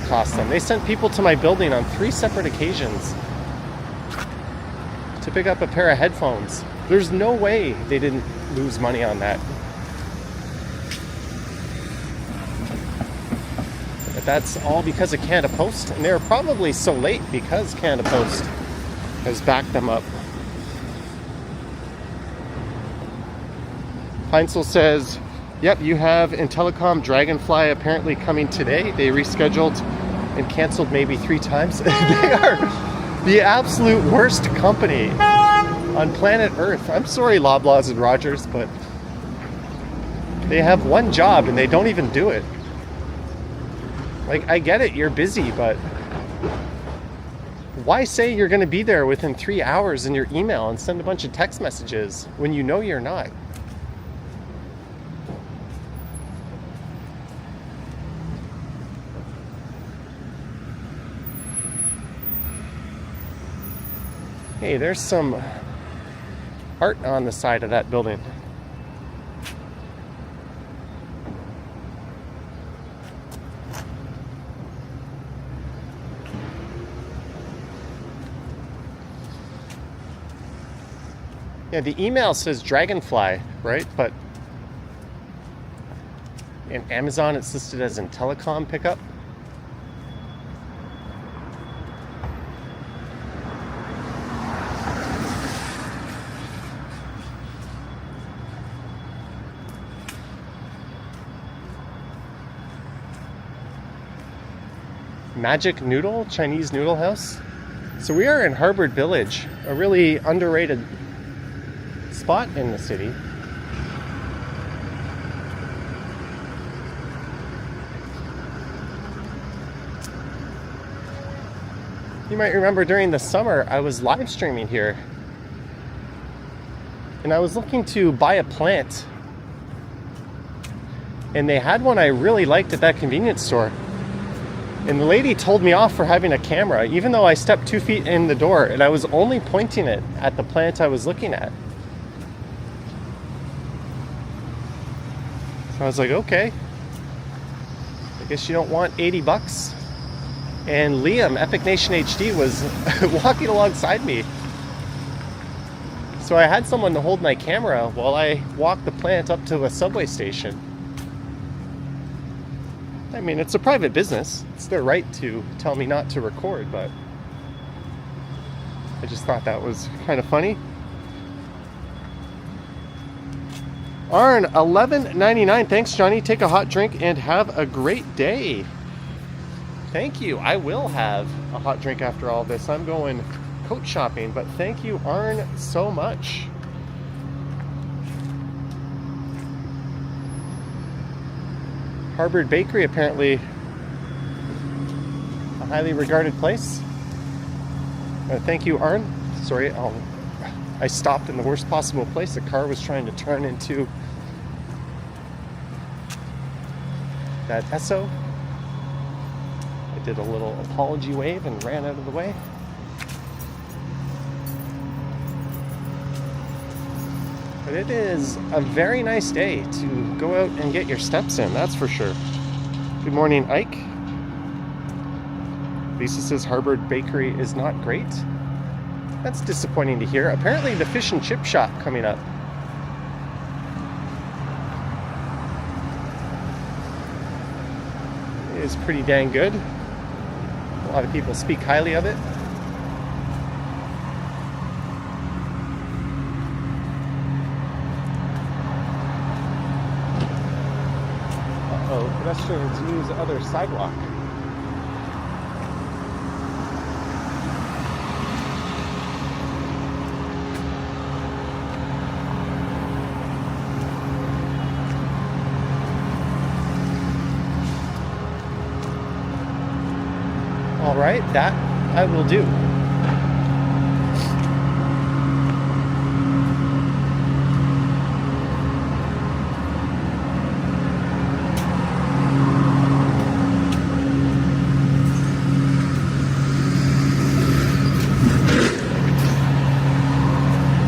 cost them? They sent people to my building on 3 separate occasions to pick up a pair of headphones. There's no way they didn't lose money on that. But that's all because of Canada Post, and they were probably so late because Canada Post has backed them up. Heinzel says, yep, you have in telecom Dragonfly apparently coming today. They rescheduled and canceled maybe 3 times. They are the absolute worst company on planet Earth. I'm sorry, Loblaws and Rogers, but they have one job and they don't even do it. Like, I get it, you're busy, but why say you're going to be there within 3 hours in your email and send a bunch of text messages when you know you're not? Hey, there's some art on the side of that building. Yeah, the email says Dragonfly, right? But in Amazon, it's listed as in telecom pickup. Magic Noodle, Chinese noodle house. So we are in Harbour Village, a really underrated spot in the city. You might remember during the summer I was live streaming here and I was looking to buy a plant, and they had one I really liked at that convenience store. And the lady told me off for having a camera, even though I stepped 2 feet in the door and I was only pointing it at the plant I was looking at. So I was like, okay, I guess you don't want 80 bucks. And Liam, Epic Nation HD, was walking alongside me. So I had someone to hold my camera while I walked the plant up to a subway station. I mean, it's a private business. It's their right to tell me not to record, but I just thought that was kind of funny. Arn, $11.99. Thanks, Johnny. Take a hot drink and have a great day. Thank you. I will have a hot drink after all this. I'm going coat shopping, but thank you, Arn, so much. Harbour Bakery, apparently a highly regarded place. Thank you, Arn. Sorry, I stopped in the worst possible place. The car was trying to turn into that Esso. I did a little apology wave and ran out of the way. But it is a very nice day to go out and get your steps in, that's for sure. Good morning, Ike. Lisa says Harvard Bakery is not great. That's disappointing to hear. Apparently the fish and chip shop coming up is pretty dang good. A lot of people speak highly of it. Uh-oh, pedestrians use other sidewalk. All right, that I will do.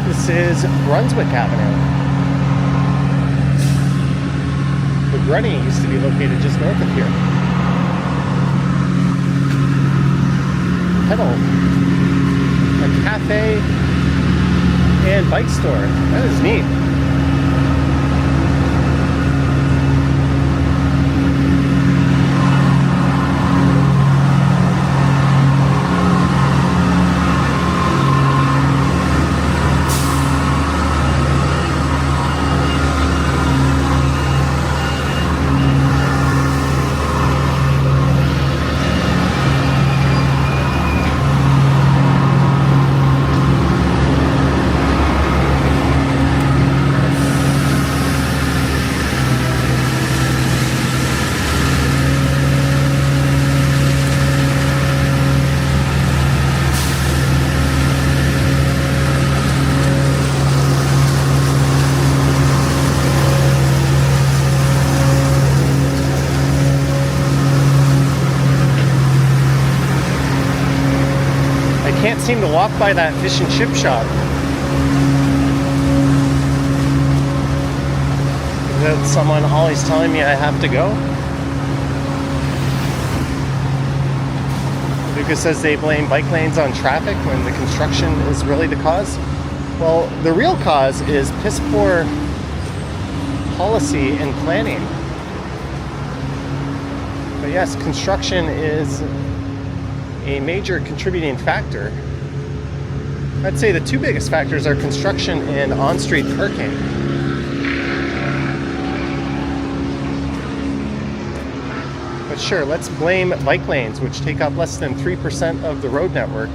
This is Brunswick Avenue. The Grunny used to be located just north of here. Pedal, a cafe, and bike store. That is neat. Can't seem to walk by that fish and chip shop without someone always telling me I have to go. Lucas says they blame bike lanes on traffic when the construction is really the cause. Well, the real cause is piss poor policy and planning. But yes, construction is a major contributing factor. I'd say the two biggest factors are construction and on-street parking. But sure, let's blame bike lanes, which take up less than 3% of the road network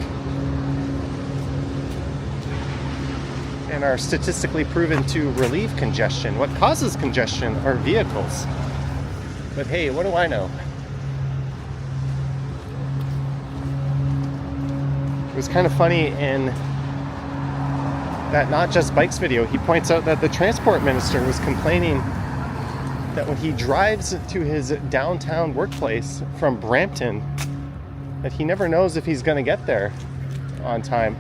and are statistically proven to relieve congestion. What causes congestion are vehicles. But hey, what do I know? It was kind of funny in that Not Just Bikes video. He points out that the transport minister was complaining that when he drives to his downtown workplace from Brampton, that he never knows if he's going to get there on time.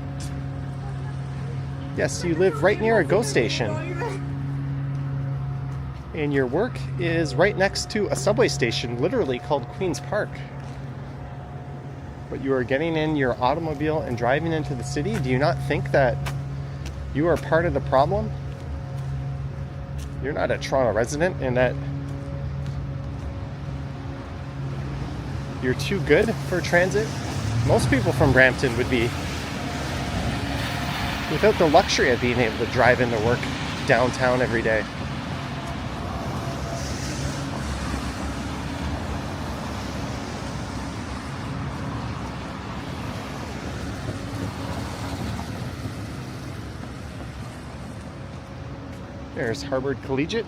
Yes, you live right near a GO station, and your work is right next to a subway station, literally called Queen's Park. But you are getting in your automobile and driving into the city. Do you not think that you are part of the problem? You're not a Toronto resident and that you're too good for transit. Most people from Brampton would be without the luxury of being able to drive into work downtown every day. There's Harvard Collegiate.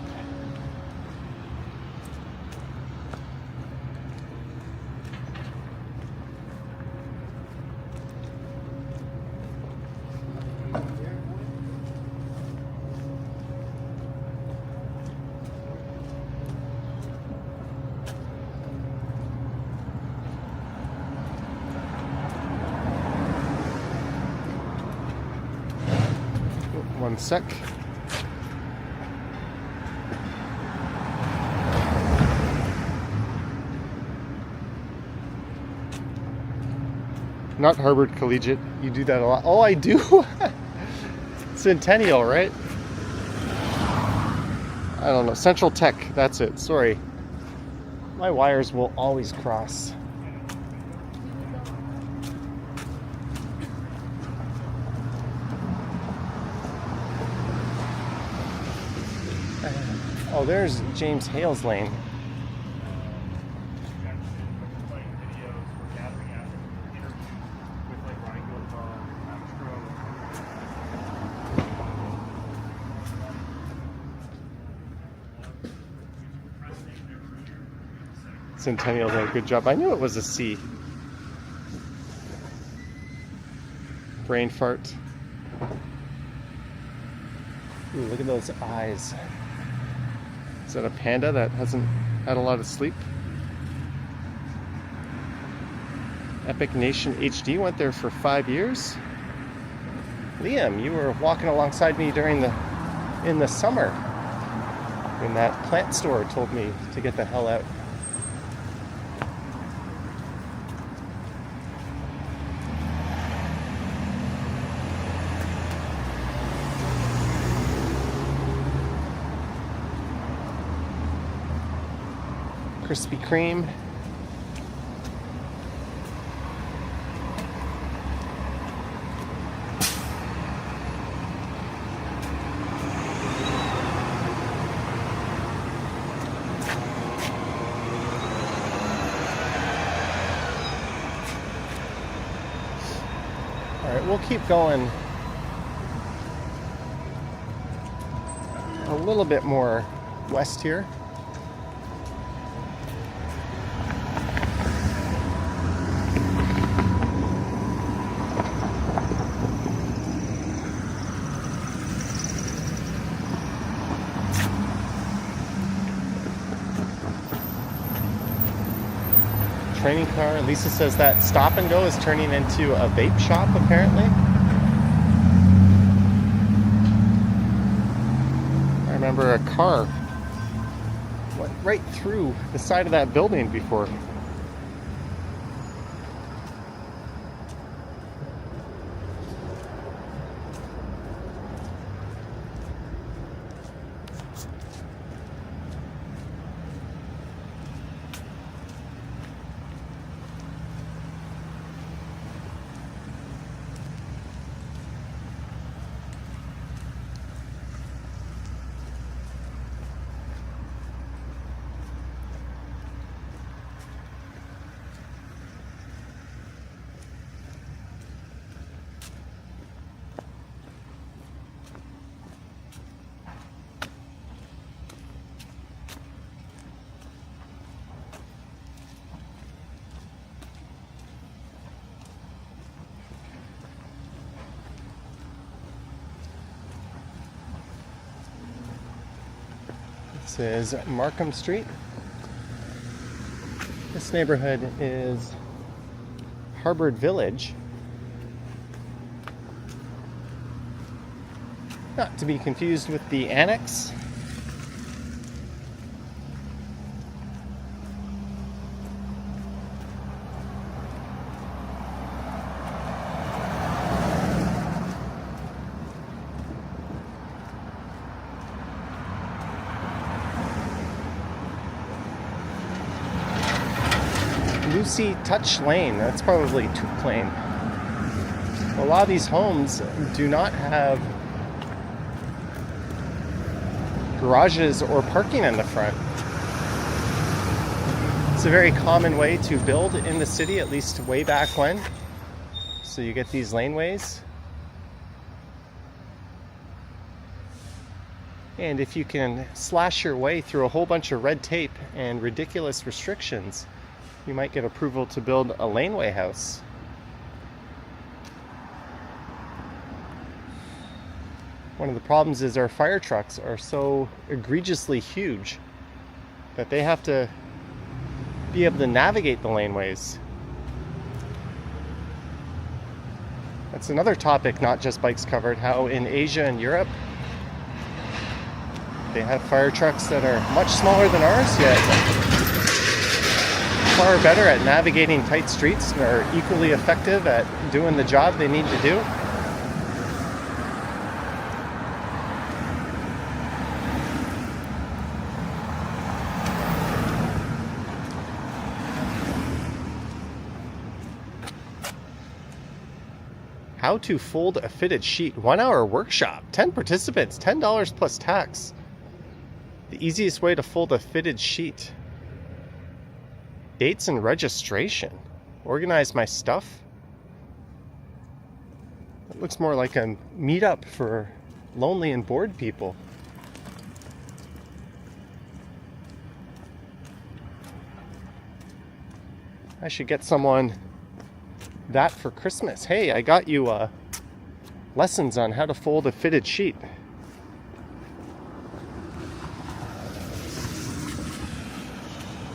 One sec. Not Harvard Collegiate. You do that a lot. Oh, I do? Centennial, right? I don't know. Central Tech. That's it. Sorry. My wires will always cross. Oh, there's James Hales Lane. Centennial did a good job. I knew it was a C. Brain fart. Ooh, look at those eyes. Is that a panda that hasn't had a lot of sleep? Epic Nation HD went there for 5 years. Liam, you were walking alongside me in the summer when that plant store told me to get the hell out. Krispy Kreme. All right, we'll keep going a little bit more west here. Training car. Lisa says that Stop and Go is turning into a vape shop, apparently. I remember a car went right through the side of that building before. This is Markham Street. This neighborhood is Harvard Village. Not to be confused with the Annex. Lucy Touch Lane, that's probably Toot Lane. A lot of these homes do not have garages or parking in the front. It's a very common way to build in the city, at least way back when. So you get these laneways. And if you can slash your way through a whole bunch of red tape and ridiculous restrictions, you might get approval to build a laneway house. One of the problems is our fire trucks are so egregiously huge that they have to be able to navigate the laneways. That's another topic, not just bikes covered, how in Asia and Europe they have fire trucks that are much smaller than ours, yet far better at navigating tight streets and are equally effective at doing the job they need to do. How to fold a fitted sheet. 1 hour workshop. 10 participants. $10 plus tax. The easiest way to fold a fitted sheet. Dates and registration. Organize my stuff. It looks more like a meetup for lonely and bored people. I should get someone that for Christmas. Hey, I got you lessons on how to fold a fitted sheet.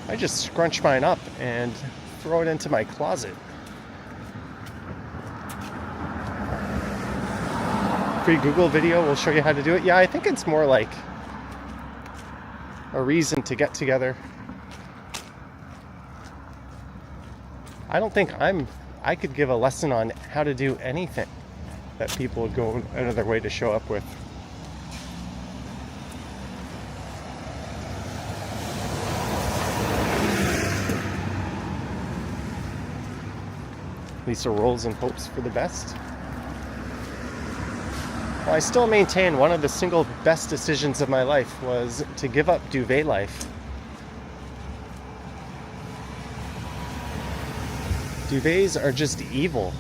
I just scrunch mine up and throw it into my closet. Free Google video will show you how to do it. Yeah, I think it's more like a reason to get together. I don't think I could give a lesson on how to do anything that people would go out of their way to show up with. Lisa rolls and hopes for the best. Well, I still maintain one of the single best decisions of my life was to give up duvet life. Duvets are just evil.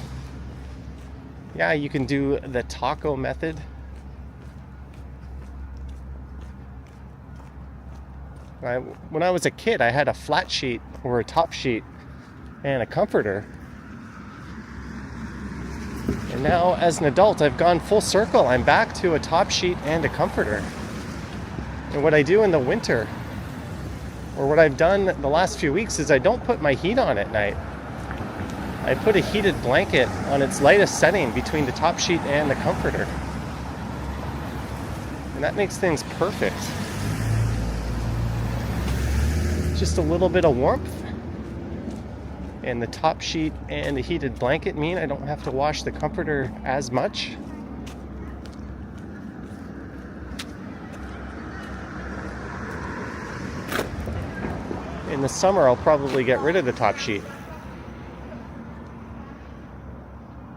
Yeah, you can do the taco method. When I was a kid, I had a flat sheet or a top sheet and a comforter. And now, as an adult, I've gone full circle. I'm back to a top sheet and a comforter. And what I do in the winter, or what I've done the last few weeks, is I don't put my heat on at night. I put a heated blanket on its lightest setting between the top sheet and the comforter. And that makes things perfect. Just a little bit of warmth. And the top sheet and the heated blanket mean I don't have to wash the comforter as much. In the summer, I'll probably get rid of the top sheet.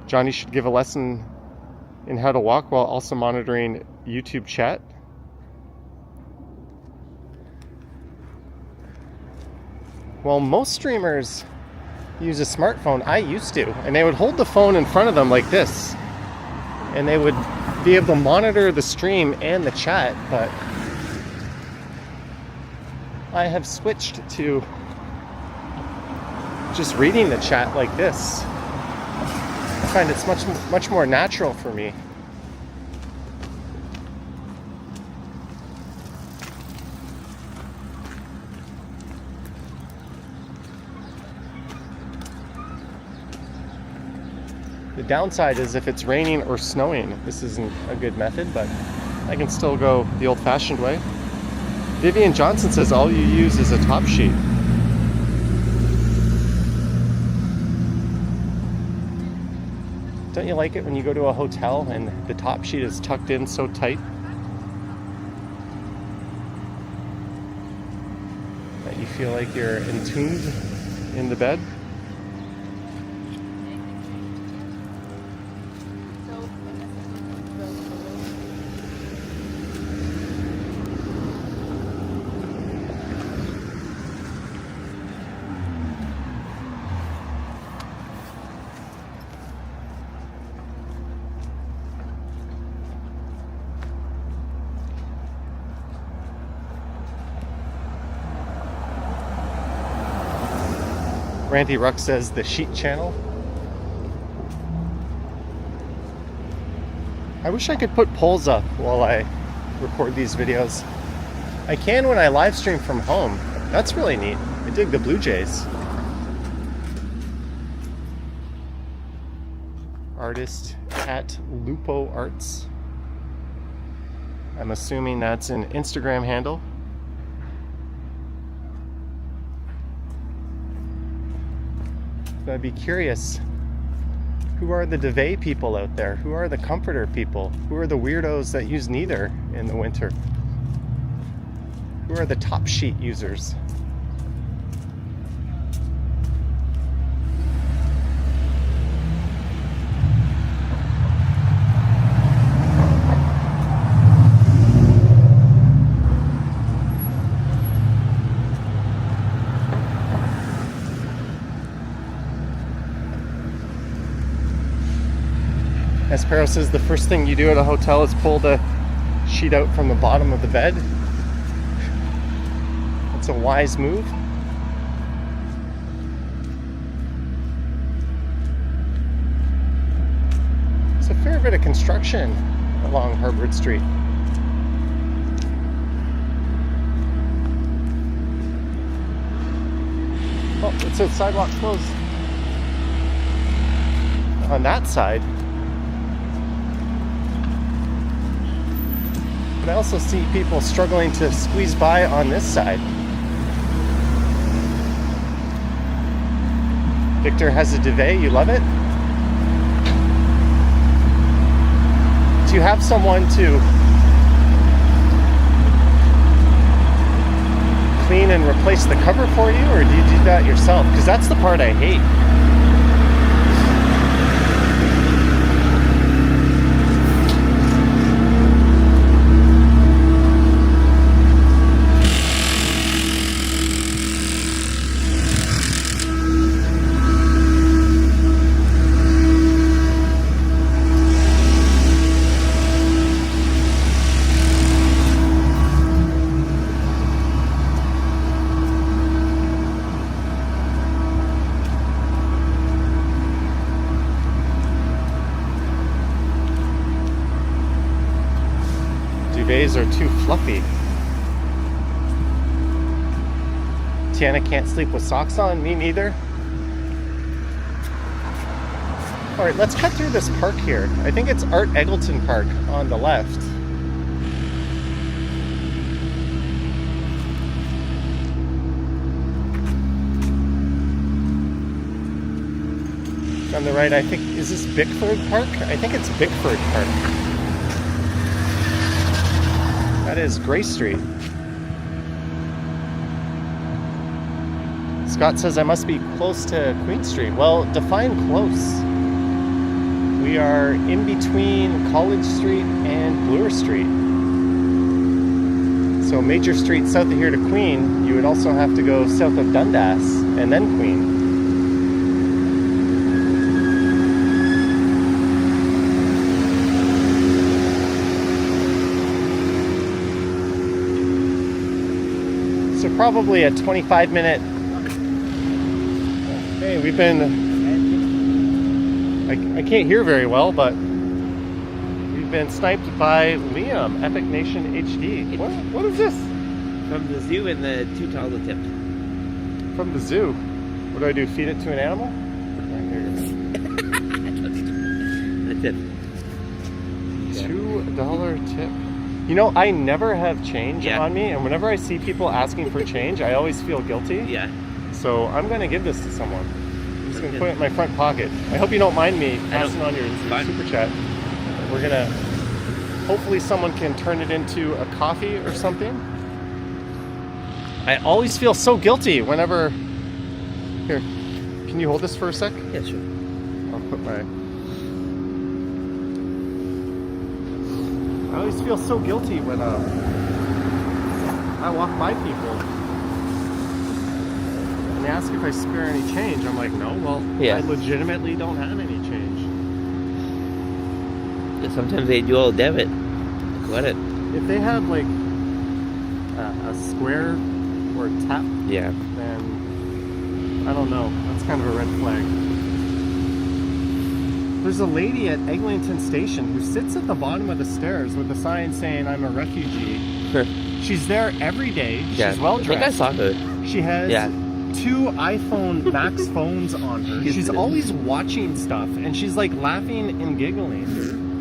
Johnny should give a lesson in how to walk while also monitoring YouTube chat. Well, most streamers use a smartphone. I used to, and they would hold the phone in front of them like this, and they would be able to monitor the stream and the chat, but I have switched to just reading the chat like this. I find it's much more natural for me. The downside is if it's raining or snowing, this isn't a good method, but I can still go the old-fashioned way. Vivian Johnson says all you use is a top sheet. Don't you like it when you go to a hotel and the top sheet is tucked in so tight that you feel like you're entombed in the bed? Randy Ruck says the sheet channel. I wish I could put polls up while I record these videos. I can when I live stream from home. That's really neat. I dig the Blue Jays. Artist at Lupo Arts. I'm assuming that's an Instagram handle. So I'd be curious, who are the duvet people out there? Who are the comforter people? Who are the weirdos that use neither in the winter? Who are the top sheet users? Aspero says the first thing you do at a hotel is pull the sheet out from the bottom of the bed. It's a wise move. There's a fair bit of construction along Harvard Street. Oh, it says sidewalk closed. On that side. But I also see people struggling to squeeze by on this side. Victor has a duvet, you love it? Do you have someone to clean and replace the cover for you, or do you do that yourself? Because that's the part I hate. Duvets are too fluffy. Tiana can't sleep with socks on, me neither. Alright, let's cut through this park here. I think it's Art Eggleton Park on the left. On the right, I think, is this Bickford Park? I think it's Bickford Park. That is Gray Street. Scott says I must be close to Queen Street. Well, define close. We are in between College Street and Bloor Street. So major street south of here to Queen, you would also have to go south of Dundas and then Queen. So probably a 25-minute. Hey, we've been. I can't hear very well, but we've been sniped by Liam, Epic Nation HD. What is this? From the zoo and the $2 tip. From the zoo. What do I do? Feed it to an animal? The tip. $2 tip. You know, I never have change on me, and whenever I see people asking for change, I always feel guilty. Yeah. So I'm going to give this to someone. I'm just going to put it in my front pocket. I hope you don't mind me passing on your super chat. We're going to, hopefully someone can turn it into a coffee or something. I always feel so guilty whenever, here, can you hold this for a sec? Yeah, sure. I'll put my, I always feel so guilty when I walk by people and they ask if I spare any change. I'm like, no, well, I legitimately don't have any change. Sometimes they do all debit. Let it. If they have like a square or a tap, then I don't know. That's kind of a red flag. There's a lady at Eglinton Station who sits at the bottom of the stairs with a sign saying, I'm a refugee. Sure. She's there every day. She's well dressed. I think I saw her. She has 2 iPhone Max phones on her. She's always watching stuff, and she's like laughing and giggling.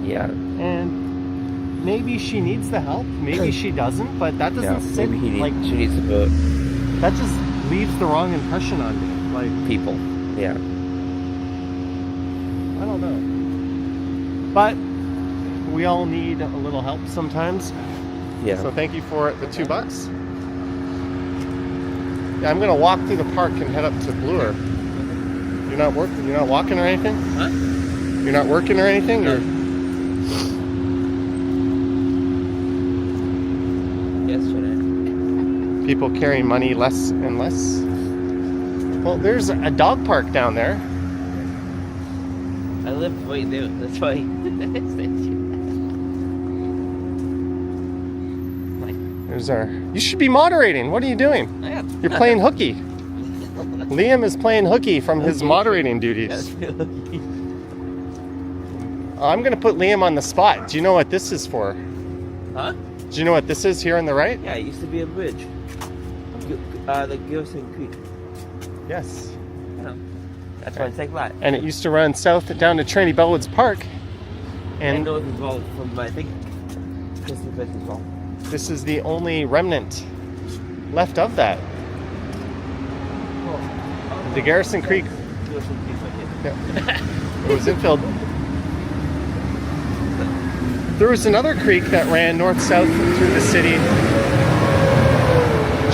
Yeah. And maybe she needs the help. Maybe she doesn't, but that doesn't maybe she needs the vote. That just leaves the wrong impression on me. Like people. Yeah. don't know. But we all need a little help sometimes. Yeah. So thank you for the $2. Yeah, I'm gonna walk through the park and head up to Bloor. You're not working? You're not walking or anything? Huh? You're not working or anything? No. Or Yesterday. people carrying money less and less? Well, there's a dog park down there. I live way there. That's why. There's our. You should be moderating. What are you doing? I am. You're playing hooky. Liam is playing hooky from his moderating duties. I'm gonna put Liam on the spot. Do you know what this is for? Huh? Do you know what this is here on the right? Yeah, it used to be a bridge. The Gilson Creek. Yes. Yeah. That's why it's like that. And it used to run south down to Trinity Bellwoods Park. I And know as well from, I think, Christmas as well. this is the only remnant left of that. The Garrison Creek. Gilson Creek right here. Yeah. It was infilled. There was another creek that ran north-south through the city,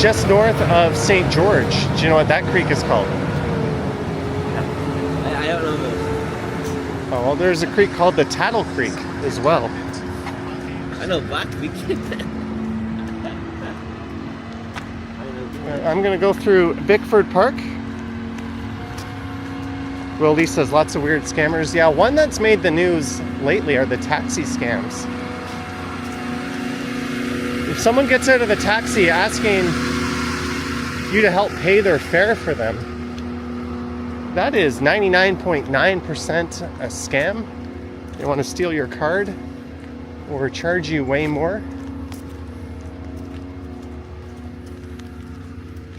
just north of St. George. Do you know what that creek is called? I don't know those. Oh, well, there's a creek called the Tattle Creek as well. I know Black Creek. I'm going to go through Bickford Park. Will Lee says lots of weird scammers. Yeah, one that's made the news lately are the taxi scams. If someone gets out of the taxi asking you to help pay their fare for them, that is 99.9% a scam. They want to steal your card or charge you way more.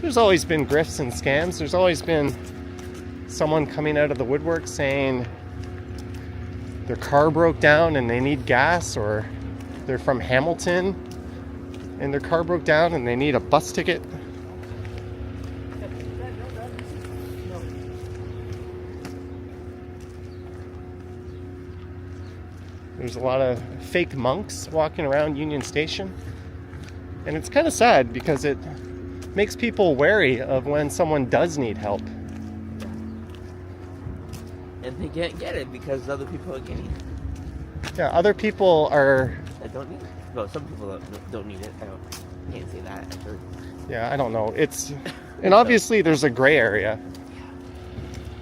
There's always been grifts and scams. There's always been someone coming out of the woodwork saying their car broke down and they need gas, or they're from Hamilton and their car broke down and they need a bus ticket. There's a lot of fake monks walking around Union Station, and it's kind of sad because it makes people wary of when someone does need help. And they can't get it because other people are getting it. Yeah, other people are. I don't need it. Well, some people don't need it. Can't say that. I've heard. Yeah, I don't know. It's, and obviously there's a gray area.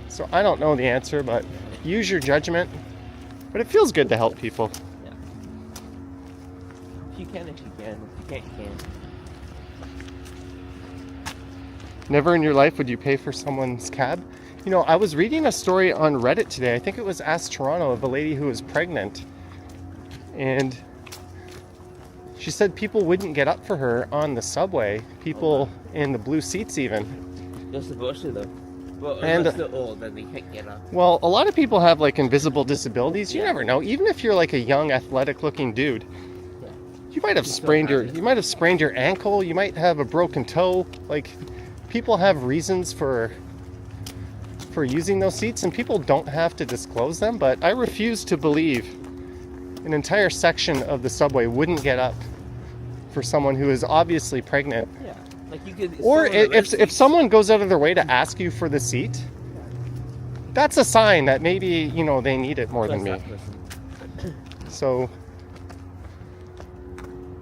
So I don't know the answer, but use your judgment. But it feels good to help people. Yeah. If you can, if you can. If you can't, you can't. Never in your life would you pay for someone's cab. You know, I was reading a story on Reddit today. I think it was Ask Toronto, of a lady who was pregnant. And she said people wouldn't get up for her on the subway. People in the blue seats even. They're supposed to, though. Well, And- unless they're old, then they can't get up. Well, a lot of people have like invisible disabilities. You never know. Even if you're like a young, athletic-looking dude, Yeah. you might have sprained your ankle. You might have a broken toe. Like, people have reasons for using those seats, and people don't have to disclose them. But I refuse to believe an entire section of the subway wouldn't get up for someone who is obviously pregnant. Yeah. Like you could. Or someone in the if seats- someone goes out of their way to ask you for the seat, that's a sign that maybe, you know, they need it more than me. Trust that person. So,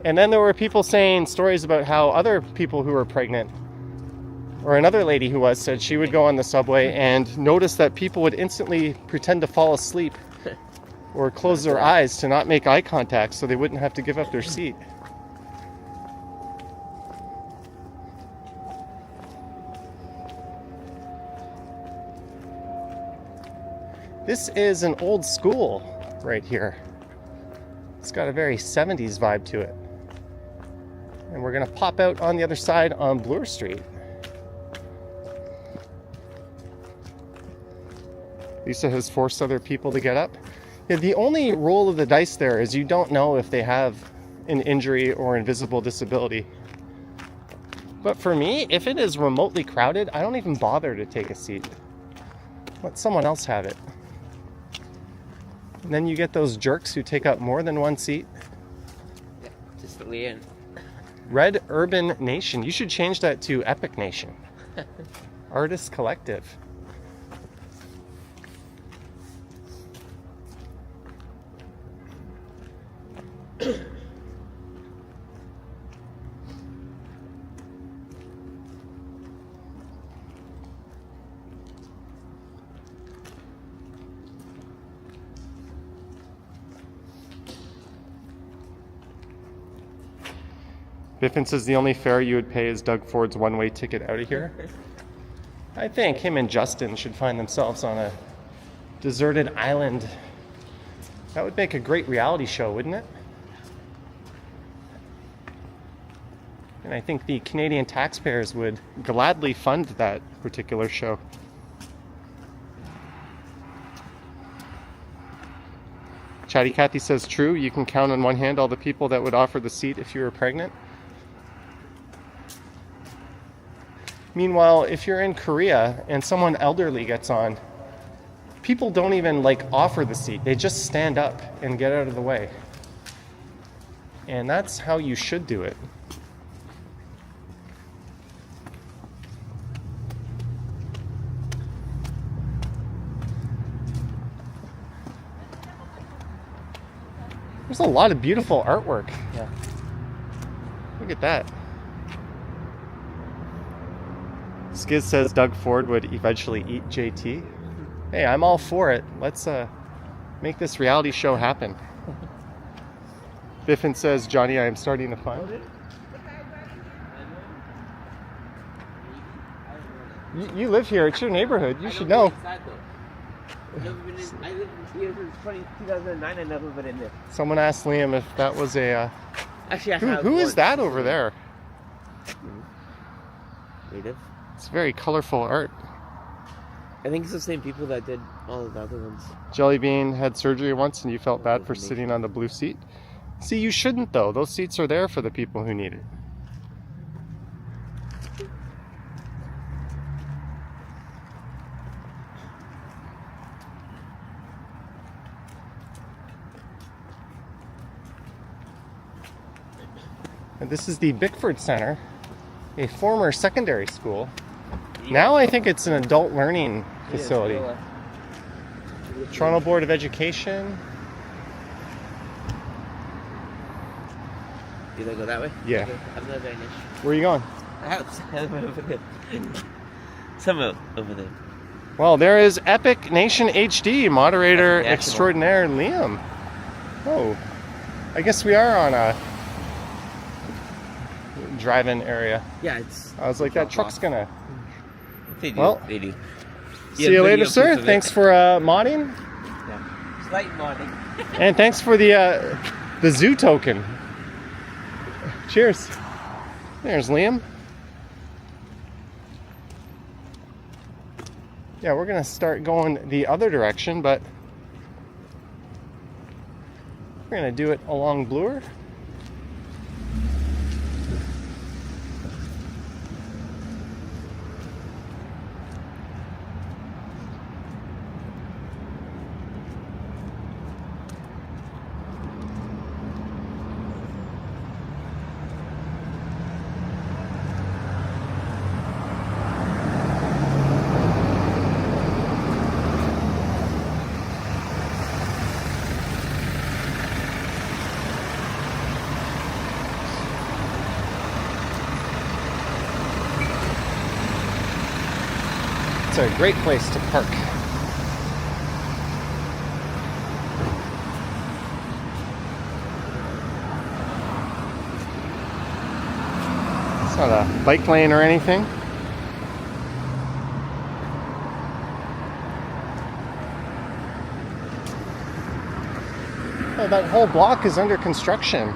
and then there were people saying stories about how other people who were pregnant, or another lady who was, said she would go on the subway and notice that people would instantly pretend to fall asleep or close their eyes to not make eye contact so they wouldn't have to give up their seat. This is an old school right here. It's got a very 70s vibe to it. And we're gonna pop out on the other side on Bloor Street. Lisa has forced other people to get up. Yeah, the only roll of the dice there is you don't know if they have an injury or invisible disability. But for me, if it is remotely crowded, I don't even bother to take a seat. Let someone else have it. And then you get those jerks who take up more than one seat. Yeah, just to lay in. Red Urban Nation. You should change that to Epic Nation. Artist Collective. Biffin says the only fare you would pay is Doug Ford's one-way ticket out of here. I think him and Justin should find themselves on a deserted island. That would make a great reality show, wouldn't it? And I think the Canadian taxpayers would gladly fund that particular show. Chatty Cathy says, true, you can count on one hand all the people that would offer the seat if you were pregnant. Meanwhile, if you're in Korea and someone elderly gets on, people don't even offer the seat. They just stand up and get out of the way. And that's how you should do it. There's a lot of beautiful artwork. Yeah. Look at that. Skiz says Doug Ford would eventually eat JT. Hey, I'm all for it. Let's make this reality show happen. Biffin says, Johnny, I am starting to find it. You live here. It's your neighborhood. You should know. I lived here since 2009. I never been in there. Someone asked Liam if that was a... Actually, I have who is once. that over there? Native. It's very colorful art. I think it's the same people that did all of the other ones. Jellybean had surgery once and you felt bad for sitting on the blue seat. See, you shouldn't though. Those seats are there for the people who need it. And this is the Bickford Center, a former secondary school. Now I think it's an adult learning facility. Toronto Board of Education. Did I go that way? Yeah. Okay. I'm not very niche. Where are you going? I have some over there. Some over there. Well, there is Epic Nation HD, moderator National. extraordinaire Liam. Oh, I guess we are on a drive-in area. Yeah, it's. I was like, that truck's gonna... They do. Well, They do. See you later, sir. Thanks for modding. Yeah. Slight modding. And thanks for the zoo token. Cheers. There's Liam. Yeah, we're gonna start going the other direction, but we're gonna do it along Bloor. It's a great place to park. It's not a bike lane or anything. Oh, that whole block is under construction.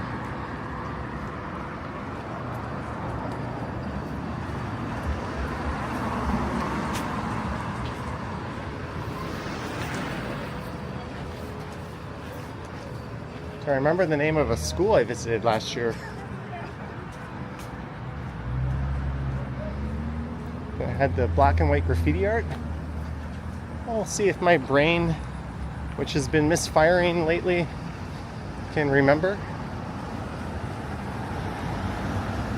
I remember the name of a school I visited last year. It had the black and white graffiti art. I'll see if my brain which has been misfiring lately, can remember.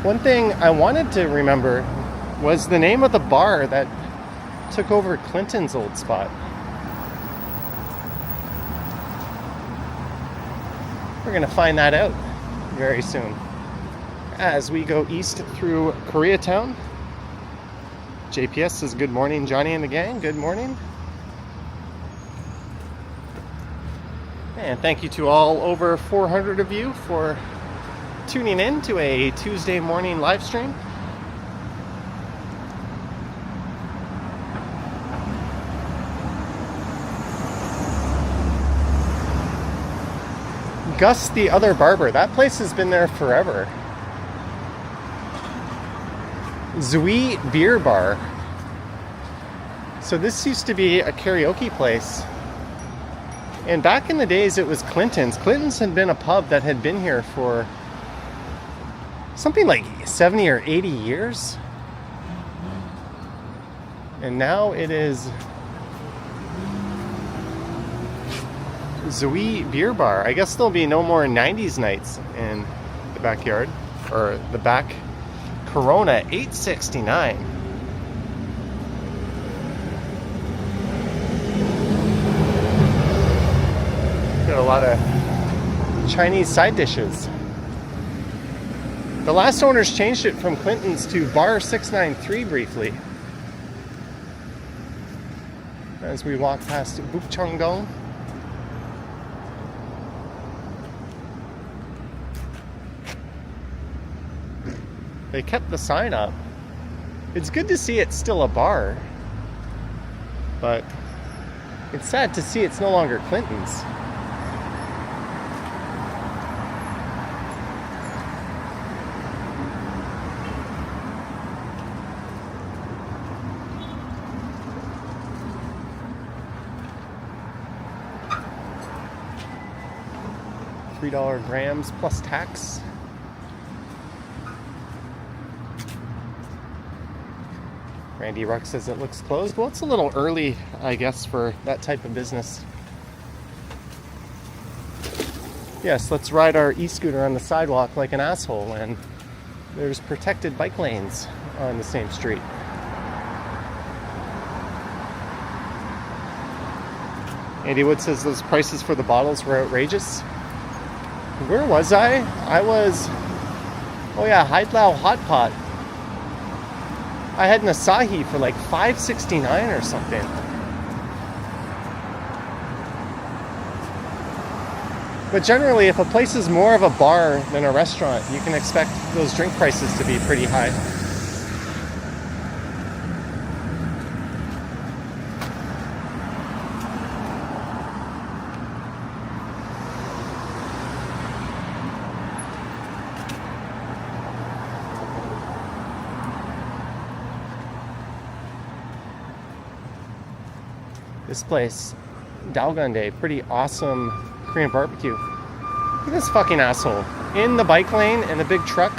One thing I wanted to remember was the name of the bar that took over Clinton's old spot. We're gonna find that out very soon as we go east through Koreatown. JPS says good morning, Johnny and the gang. Good morning. And thank you to all over 400 of you for tuning in to a Tuesday morning live stream. Gus the Other Barber. That place has been there forever. Zui Beer Bar. So this used to be a karaoke place. And back in the days it was Clinton's. Clinton's had been a pub that had been here for something like 70 or 80 years. And now it is Zui Beer Bar. I guess there'll be no more 90s nights in the backyard, or the back. Corona 869. Got a lot of Chinese side dishes. The last owners changed it from Clinton's to Bar 693 briefly. As we walk past Bukchongdong. They kept the sign up. It's good to see it's still a bar, but it's sad to see it's no longer Clinton's. $3 grams plus tax. Randy Ruck says it looks closed. Well, it's a little early, I guess, for that type of business. Yes, let's ride our e-scooter on the sidewalk like an asshole when there's protected bike lanes on the same street. Andy Wood says those prices for the bottles were outrageous. Where was I? I was... Oh yeah, Haidlao Hot Pot. I had an Asahi for like $5.69 or something. But generally, if a place is more of a bar than a restaurant, you can expect those drink prices to be pretty high. This place, Daogundae, pretty awesome Korean barbecue. Look at this fucking asshole. In the bike lane in a big truck.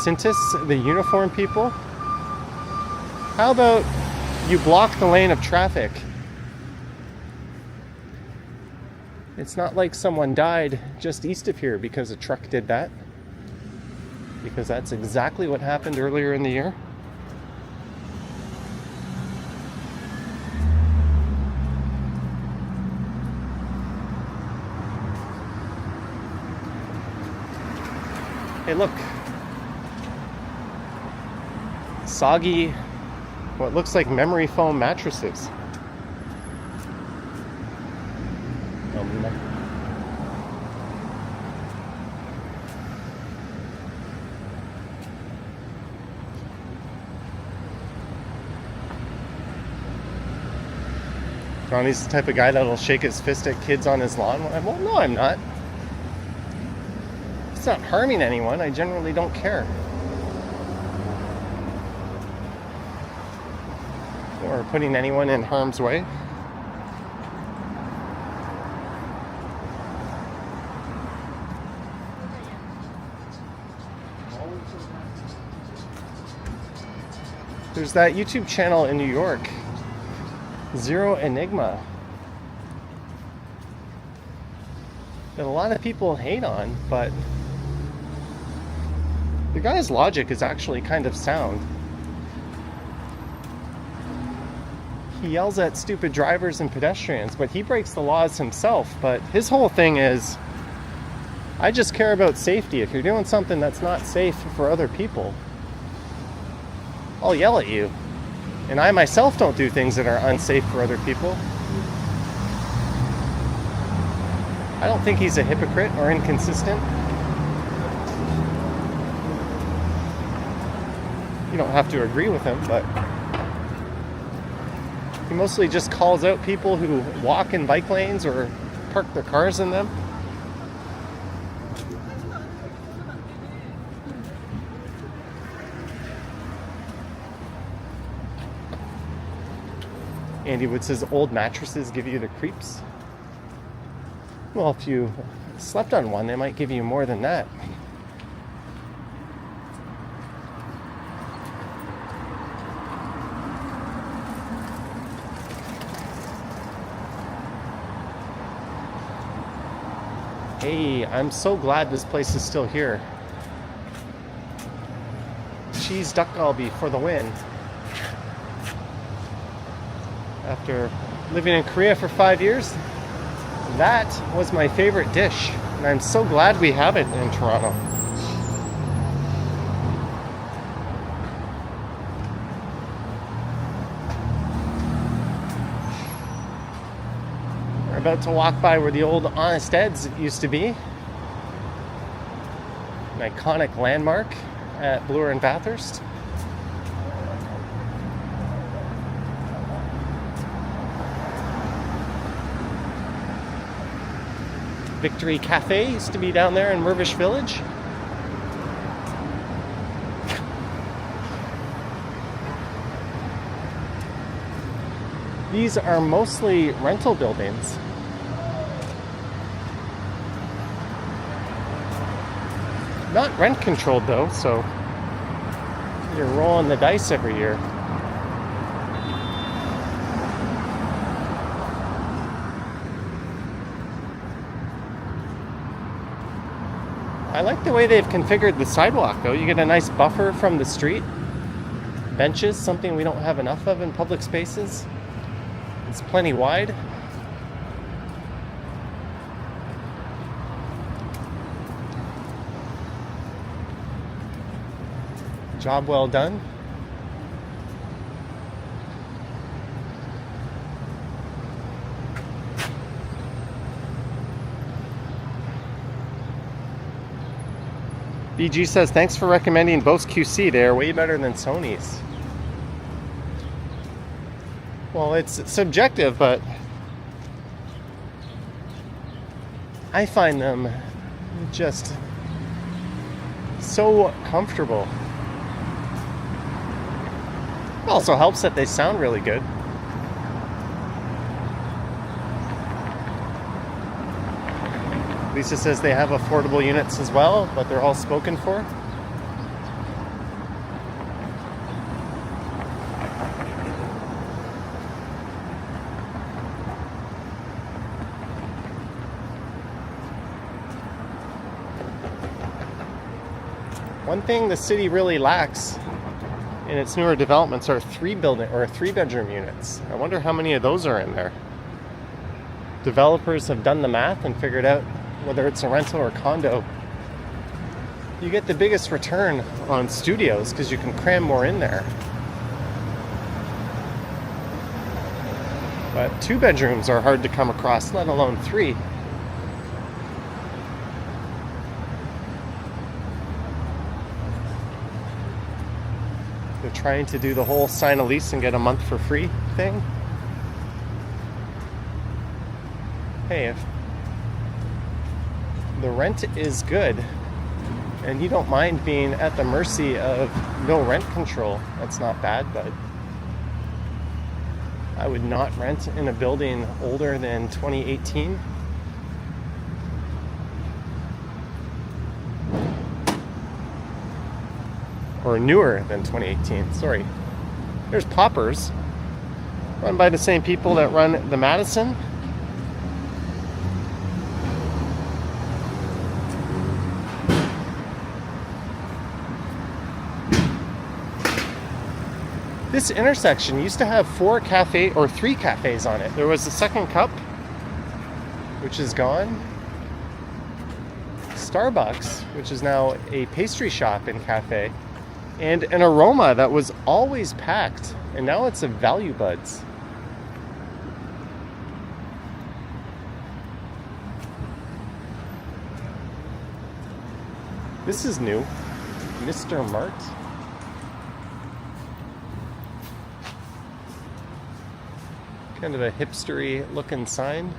Sintis, the uniform people. How about you block the lane of traffic? It's not like someone died just east of here because a truck did that. Because that's exactly what happened earlier in the year. Hey, look. Soggy, what looks like memory foam mattresses. Johnny's the type of guy that'll shake his fist at kids on his lawn. Well, no, I'm not. It's not harming anyone. I generally don't care. Or putting anyone in harm's way. There's that YouTube channel in New York Zero Enigma. That a lot of people hate on, but the guy's logic is actually kind of sound. He yells at stupid drivers and pedestrians, but he breaks the laws himself. But his whole thing is, I just care about safety. If you're doing something that's not safe for other people, I'll yell at you. And I myself don't do things that are unsafe for other people. I don't think he's a hypocrite or inconsistent. You don't have to agree with him, but he mostly just calls out people who walk in bike lanes or park their cars in them. Andy Wood says old mattresses give you the creeps. Well, if you slept on one, they might give you more than that. Hey, I'm so glad this place is still here. Cheese duck galbi for the win. After living in Korea for 5 years, that was my favorite dish, and I'm so glad we have it in Toronto. We're about to walk by where the old Honest Ed's used to be. An iconic landmark at Bloor and Bathurst. Victory Cafe used to be down there in Mirvish Village. These are mostly rental buildings. Not rent controlled though, so you're rolling the dice every year. I like the way they've configured the sidewalk though. You get a nice buffer from the street. Benches, something we don't have enough of in public spaces. It's plenty wide. Job well done. BG says, thanks for recommending Bose QC. They are way better than Sony's. Well, it's subjective, but I find them just so comfortable. It also helps that they sound really good. Lisa says they have affordable units as well, but they're all spoken for. One thing the city really lacks in its newer developments are three-bedroom units. I wonder how many of those are in there. Developers have done the math and figured out whether it's a rental or condo, you get the biggest return on studios because you can cram more in there. But 2 bedrooms are hard to come across, let alone 3. They're trying to do the whole sign a lease and get a month for free thing. Hey, if the rent is good and you don't mind being at the mercy of no rent control, that's not bad, but I would not rent in a building older than 2018. Or newer than 2018, sorry. There's Poppers. Run by the same people that run the Madison. This intersection used to have 3 cafes on it. There was the Second Cup, which is gone. Starbucks, which is now a pastry shop and cafe. And an Aroma that was always packed. And now it's a Value Buds. This is new. Mr. Mart. Kind of a hipstery looking sign.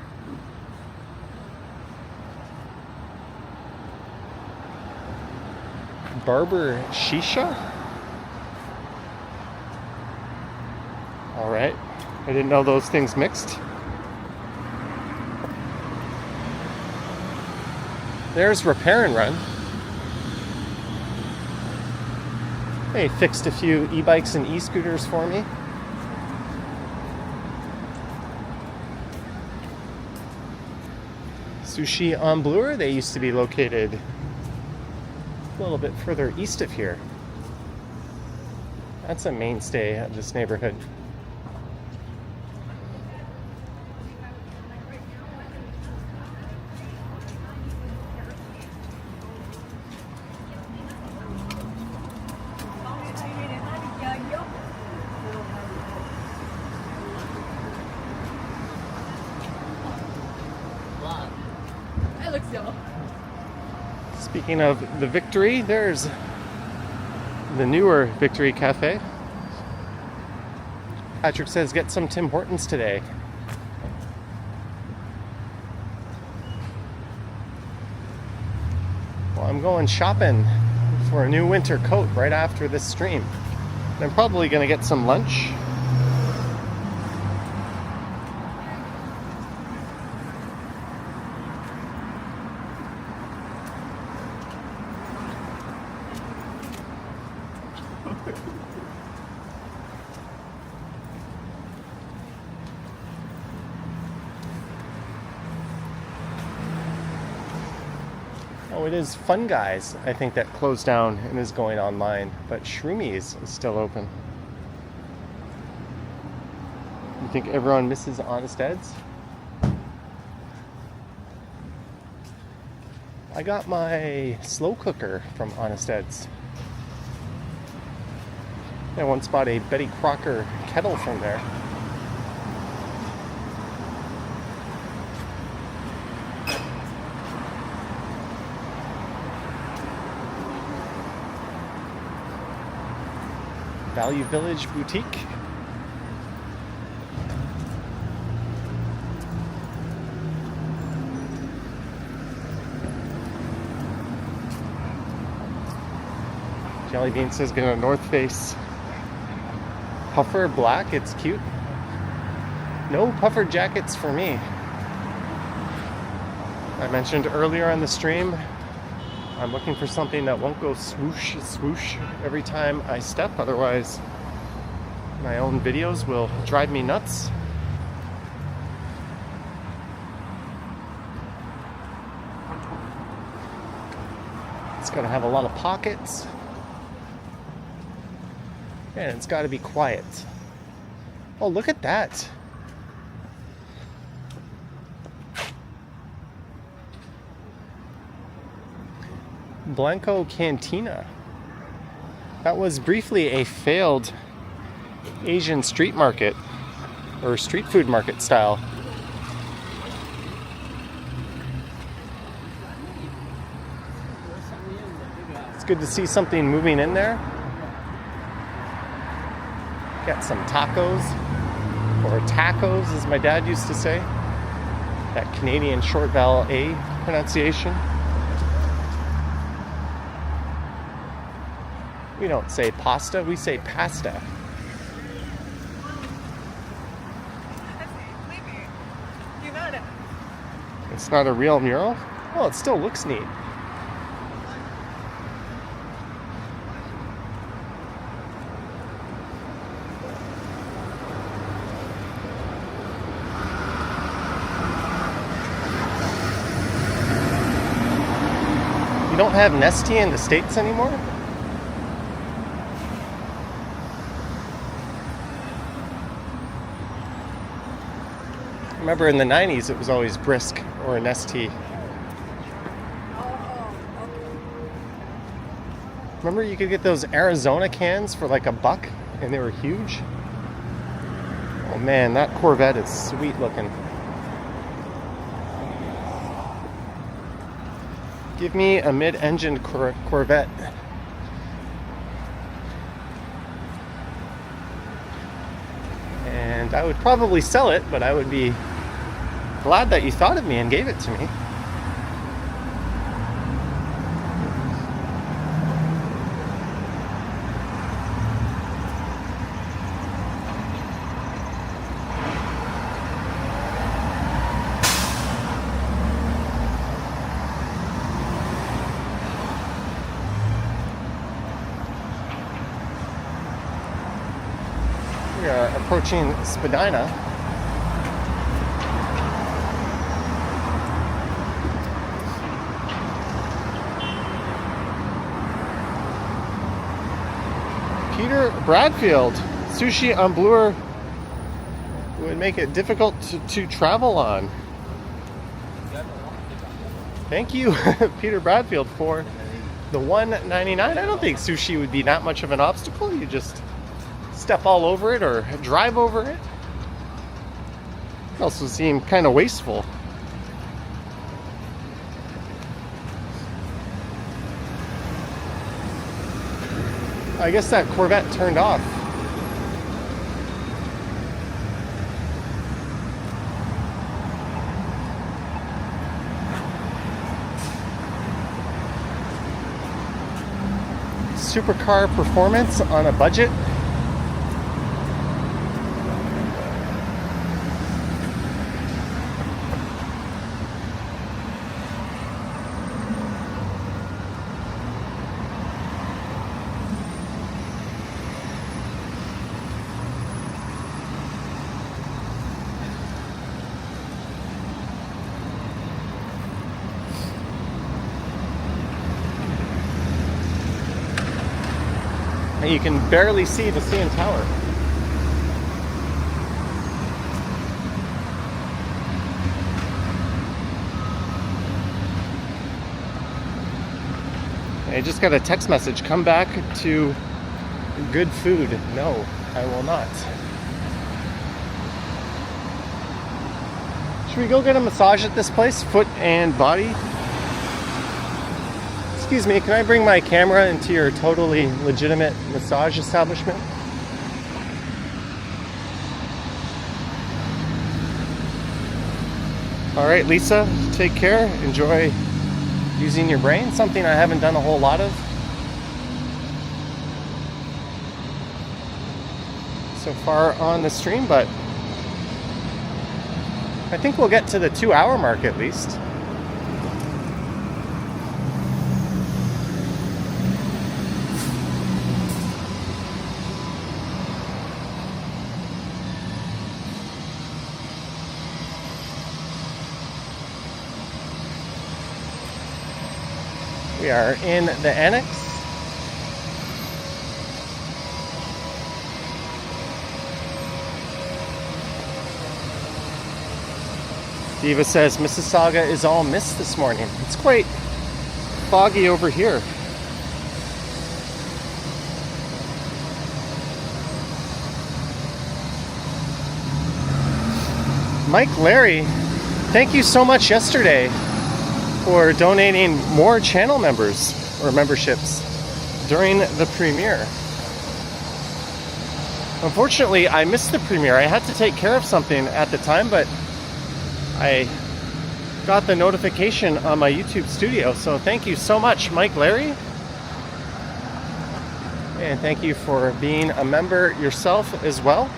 Barber Shisha? Alright. I didn't know those things mixed. There's Repair and Run. They fixed a few e-bikes and e-scooters for me. Sushi en Bloor, they used to be located a little bit further east of here. That's a mainstay of this neighborhood. Speaking of the Victory, there's the newer Victory Cafe. Patrick says get some Tim Hortons today. Well, I'm going shopping for a new winter coat right after this stream. And I'm probably going to get some lunch. Oh, it is Fun Guys, I think, that closed down and is going online, but Shroomies is still open. You think everyone misses Honest Ed's? I got my slow cooker from Honest Ed's. I once bought a Betty Crocker kettle from there. Value Village Boutique. Jelly Bean says get a North Face puffer black. It's cute. No puffer jackets for me. I mentioned earlier on the stream, I'm looking for something that won't go swoosh, swoosh every time I step. Otherwise, my own videos will drive me nuts. It's got to have a lot of pockets. And it's got to be quiet. Oh, look at that. Blanco Cantina. That was briefly a failed Asian street market or street food market style. It's good to see something moving in there. Got some tacos, or tacos as my dad used to say. That Canadian short vowel A pronunciation. We don't say pasta, we say pasta. It's not a real mural? Well, it still looks neat. don't have Nestea in the States anymore? Remember in the 90s it was always Brisk or Nestea. Remember you could get those Arizona cans for like $1 and they were huge? Oh man, that Corvette is sweet looking. Give me a mid-engine Corvette. And I would probably sell it, but I would be glad that you thought of me and gave it to me. We are approaching Spadina. Peter Bradfield, sushi on Bloor would make it difficult to travel on. Thank you, Peter Bradfield, for the $1.99. I don't think sushi would be that much of an obstacle. You just step all over it or drive over it. It also seemed kind of wasteful. I guess that Corvette turned off. Supercar performance on a budget. And you can barely see the CN Tower. I just got a text message, come back to good food. No, I will not. Should we go get a massage at this place? Foot and body? Excuse me, can I bring my camera into your totally legitimate massage establishment? All right, Lisa, take care. Enjoy using your brain, something I haven't done a whole lot of so far on the stream, but I think we'll get to the 2-hour mark at least. We are in the Annex. Diva says Mississauga is all mist this morning. It's quite foggy over here. Mike Larry, thank you so much yesterday for donating more channel members or memberships during the premiere. Unfortunately, I missed the premiere. I had to take care of something at the time, but I got the notification on my YouTube studio. So thank you so much, Mike Larry. And thank you for being a member yourself as well.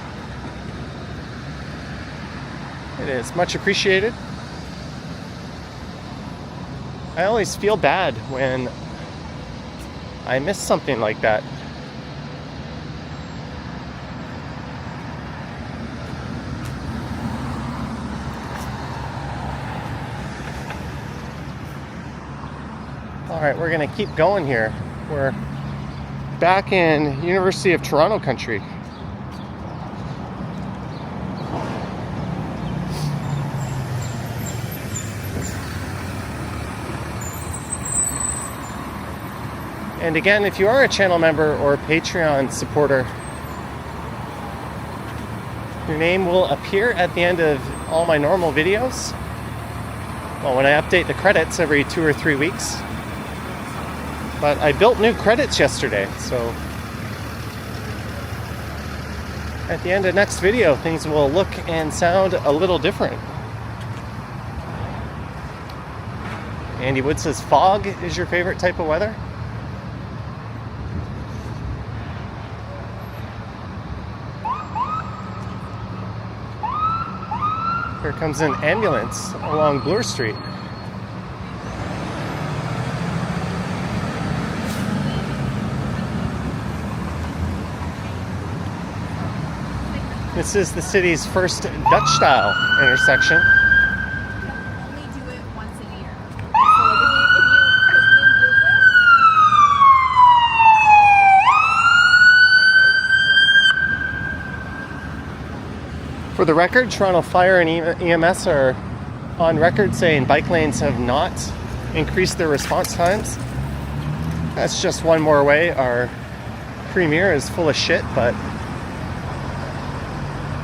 It is much appreciated. I always feel bad when I miss something like that. right, we're gonna keep going here. We're back in University of Toronto country. And again, if you are a channel member or a Patreon supporter, your name will appear at the end of all my normal videos. Well, when I update the credits every 2 or 3 weeks. But I built new credits yesterday, so at the end of next video, things will look and sound a little different. Andy Wood says, fog is your favorite type of weather? Here comes an ambulance along Bloor Street. This is the city's first Dutch-style intersection. Only do it once a year. For the record, Toronto Fire and EMS are on record saying bike lanes have not increased their response times. That's just one more way. Our premier is full of shit, but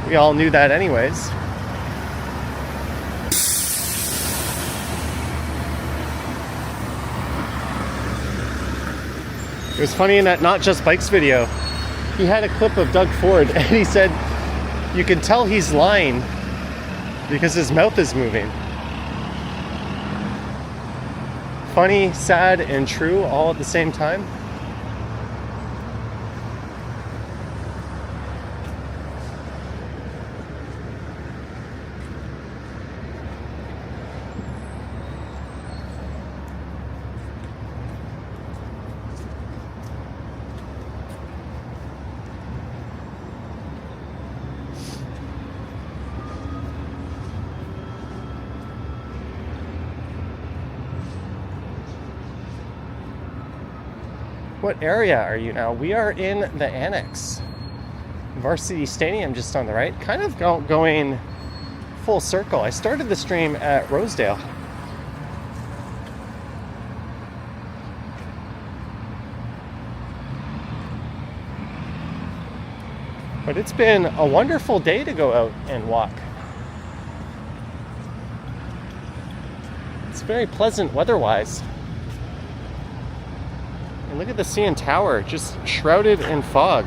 we all knew that anyways. It was funny in that Not Just Bikes video, he had a clip of Doug Ford and he said, you can tell he's lying because his mouth is moving. Funny, sad, and true all at the same time. What area are you now? We are in the Annex. Varsity Stadium just on the right. Kind of going full circle. I started the stream at Rosedale. But it's been a wonderful day to go out and walk. It's very pleasant weather-wise. And look at the CN Tower, just shrouded in fog.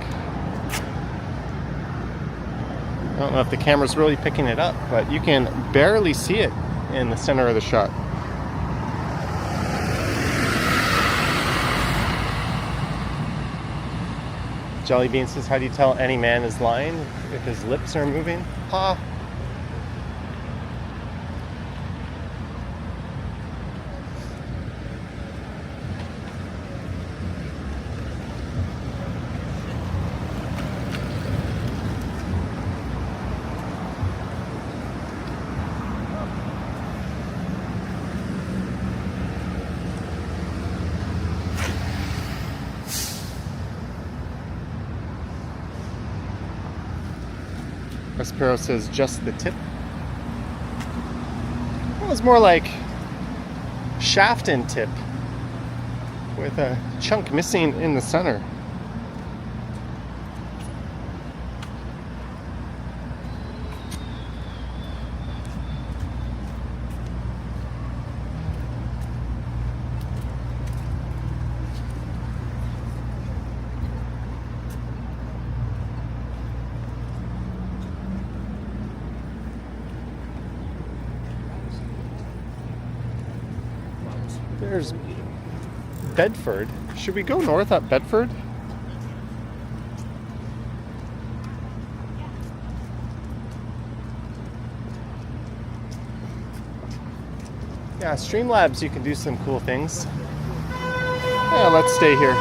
I don't know if the camera's really picking it up, but you can barely see it in the center of the shot. Jolly Bean says, how do you tell any man is lying if his lips are moving? Ha! Espero says just the tip. Well, it's more like shaft and tip with a chunk missing in the center. There's Bedford. Should we go north up Bedford? Yeah, Streamlabs, you can do some cool things. Yeah, let's stay here.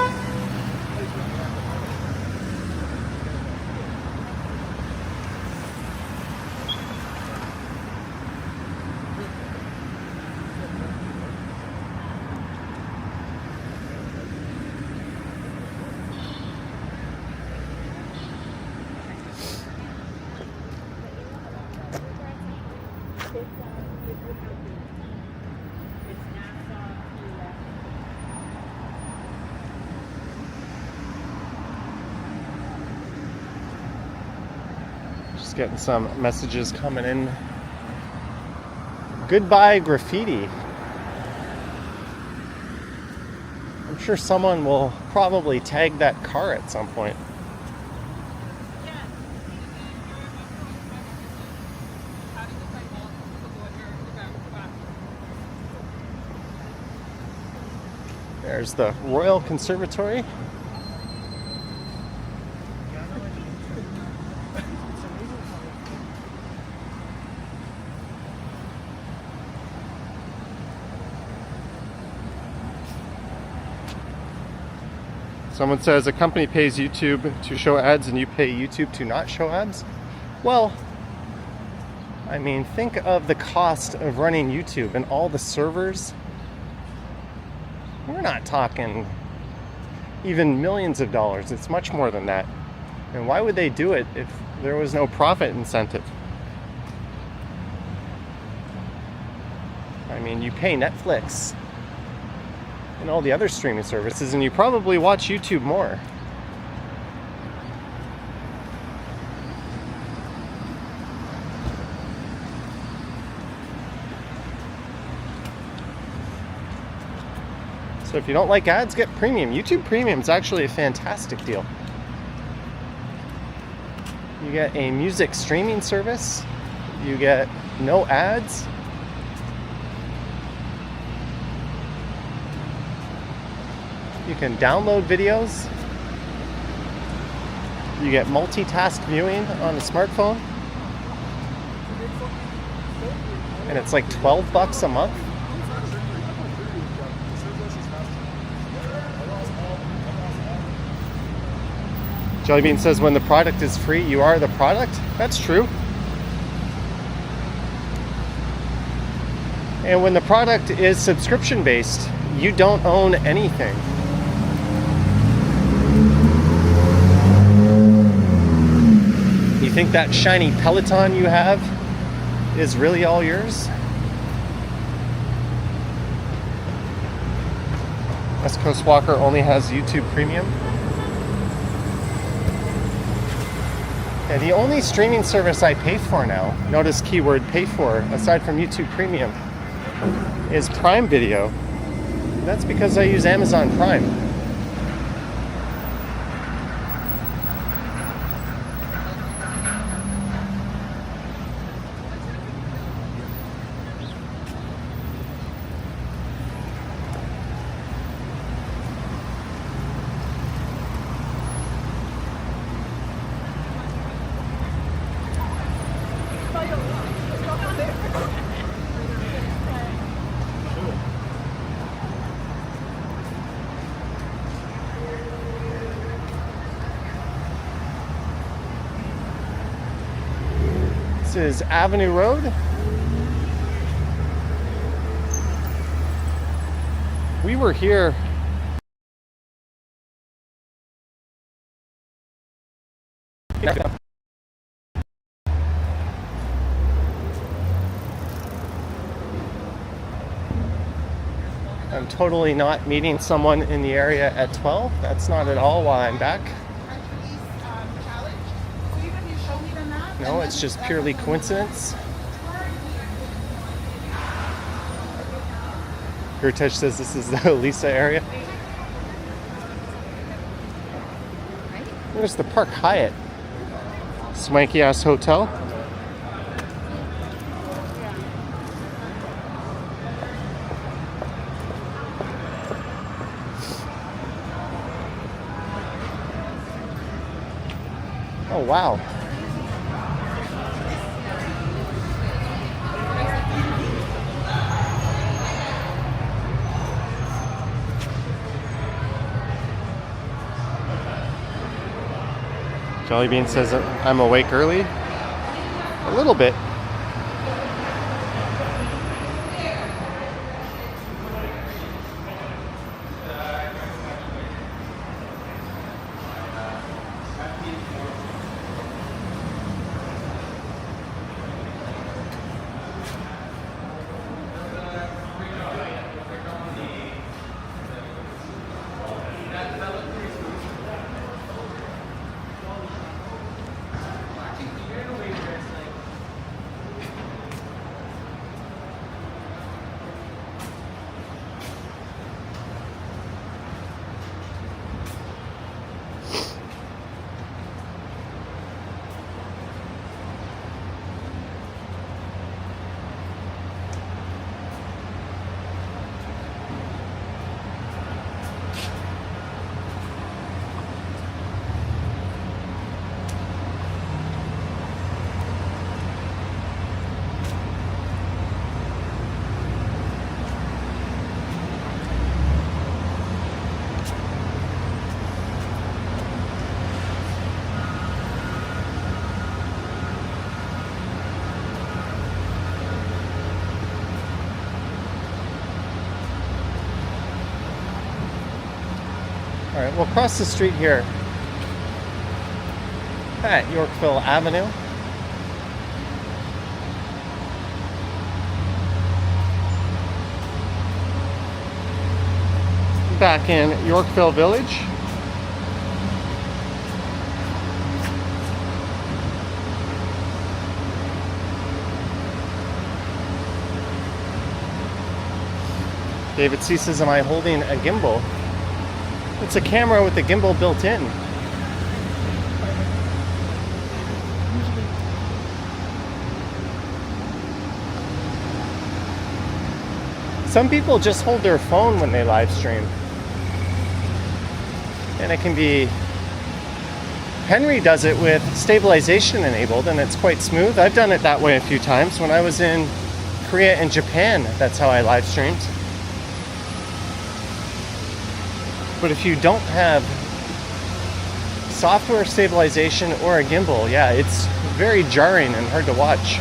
Just getting some messages coming in. Goodbye graffiti. I'm sure someone will probably tag that car at some point. There's the Royal Conservatory. Someone says a company pays YouTube to show ads and you pay YouTube to not show ads. Well, I mean, think of the cost of running YouTube and all the servers. We're not talking even millions of dollars. It's much more than that. And why would they do it if there was no profit incentive? I mean, you pay Netflix and all the other streaming services, and you probably watch YouTube more. So if you don't like ads, get premium. YouTube Premium is actually a fantastic deal. You get a music streaming service, you get no ads, you can download videos, you get multitask viewing on a smartphone, and it's like $12 a month. Jellybean says when the product is free, you are the product. That's true. And when the product is subscription based, you don't own anything. You think that shiny Peloton you have is really all yours? West Coast Walker only has YouTube Premium. Yeah, the only streaming service I pay for now, notice keyword pay for, aside from YouTube Premium, is Prime Video. That's because I use Amazon Prime. This is Avenue Road. We were here I'm totally not meeting someone in the area at 12. That's not at all why I'm back. No, it's just purely coincidence. Gertech says this is the Lisa area. There's the Park Hyatt. Swanky ass hotel. Oh wow. Jellybean says I'm awake early. A little bit. All right, we'll cross the street here at Yorkville Avenue. Back in Yorkville Village. David C says, am I holding a gimbal? It's a camera with a gimbal built in. Some people just hold their phone when they live stream. And it can be... Henry does it with stabilization enabled, and it's quite smooth. I've done it that way a few times. When I was in Korea and Japan, that's how I live streamed. But if you don't have software stabilization or a gimbal, yeah, it's very jarring and hard to watch.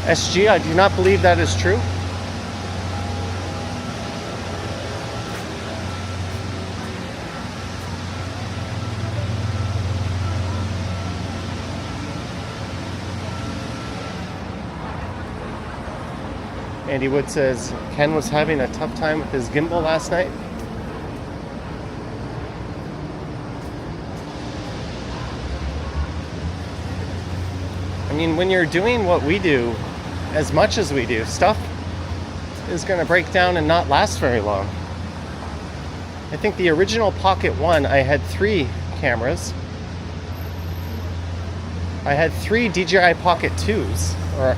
SG, I do not believe that is true. Andy Wood says, Ken was having a tough time with his gimbal last night. I mean, when you're doing what we do, as much as we do, stuff is going to break down and not last very long. I think the original Pocket 1, I had 3 cameras. I had 3 DJI Pocket 2s, or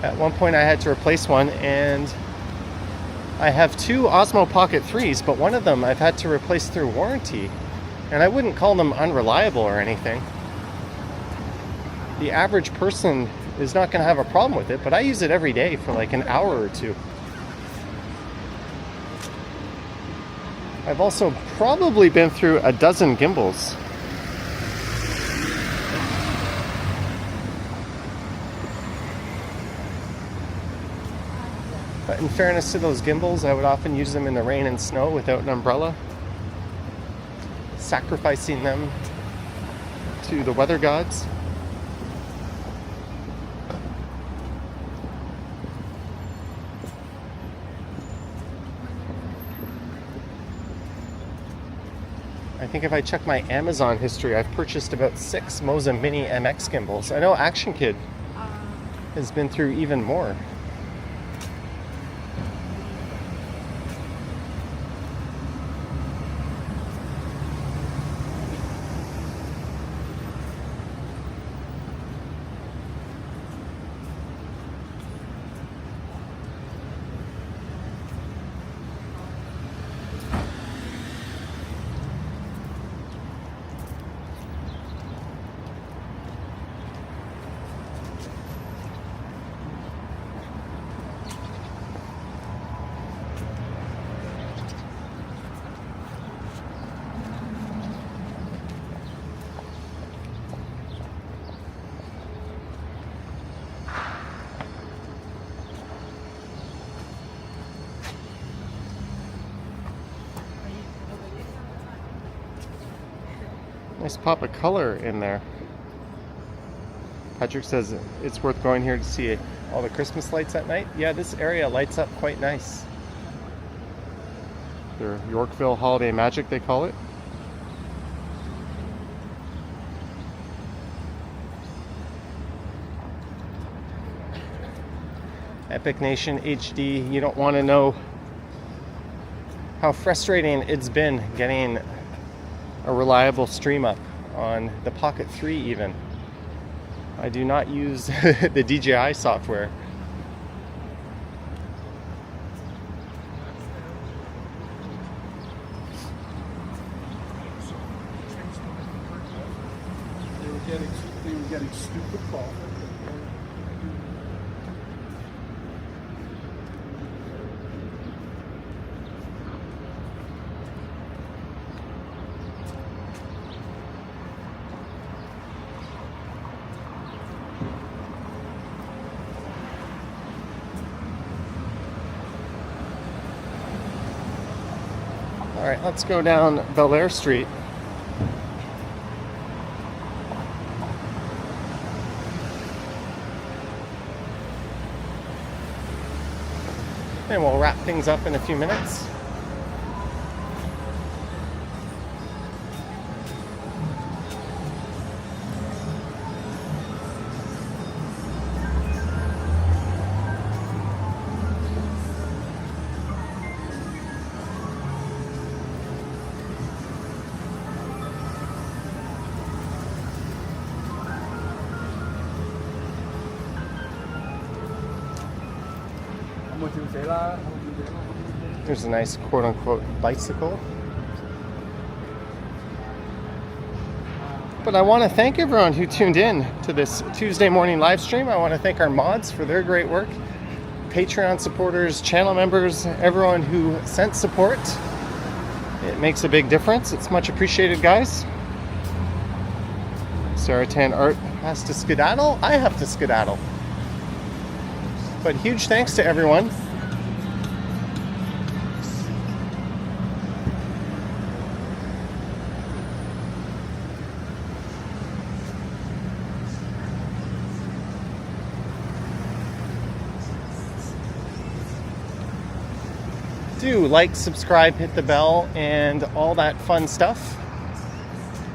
at one point I had to replace one, and I have 2 Osmo Pocket 3s, but one of them I've had to replace through warranty, and I wouldn't call them unreliable or anything. The average person is not going to have a problem with it, but I use it every day for like an hour or 2. I've also probably been through a dozen gimbals. But in fairness to those gimbals, I would often use them in the rain and snow without an umbrella, sacrificing them to the weather gods. I think if I check my Amazon history, I've purchased about 6 Moza Mini MX gimbals. I know Action Kid has been through even more. Nice pop of color in there. Patrick says it's worth going here to see all the Christmas lights at night. Yeah, this area lights up quite nice. Their Yorkville Holiday Magic, they call it. Epic Nation HD, you don't want to know how frustrating it's been getting a reliable stream up on the Pocket 3 even. I do not use the DJI software. They were getting stupid calls. All right, let's go down Bel Air Street. And we'll wrap things up in a few minutes. There's a nice quote-unquote bicycle. But I want to thank everyone who tuned in to this Tuesday morning live stream. I want to thank our mods for their great work, Patreon supporters, channel members, everyone who sent support. It makes a big difference. It's much appreciated, guys. Sarah Tan Art has to skedaddle. I have to skedaddle. But huge thanks to everyone. Do like, subscribe, hit the bell, and all that fun stuff.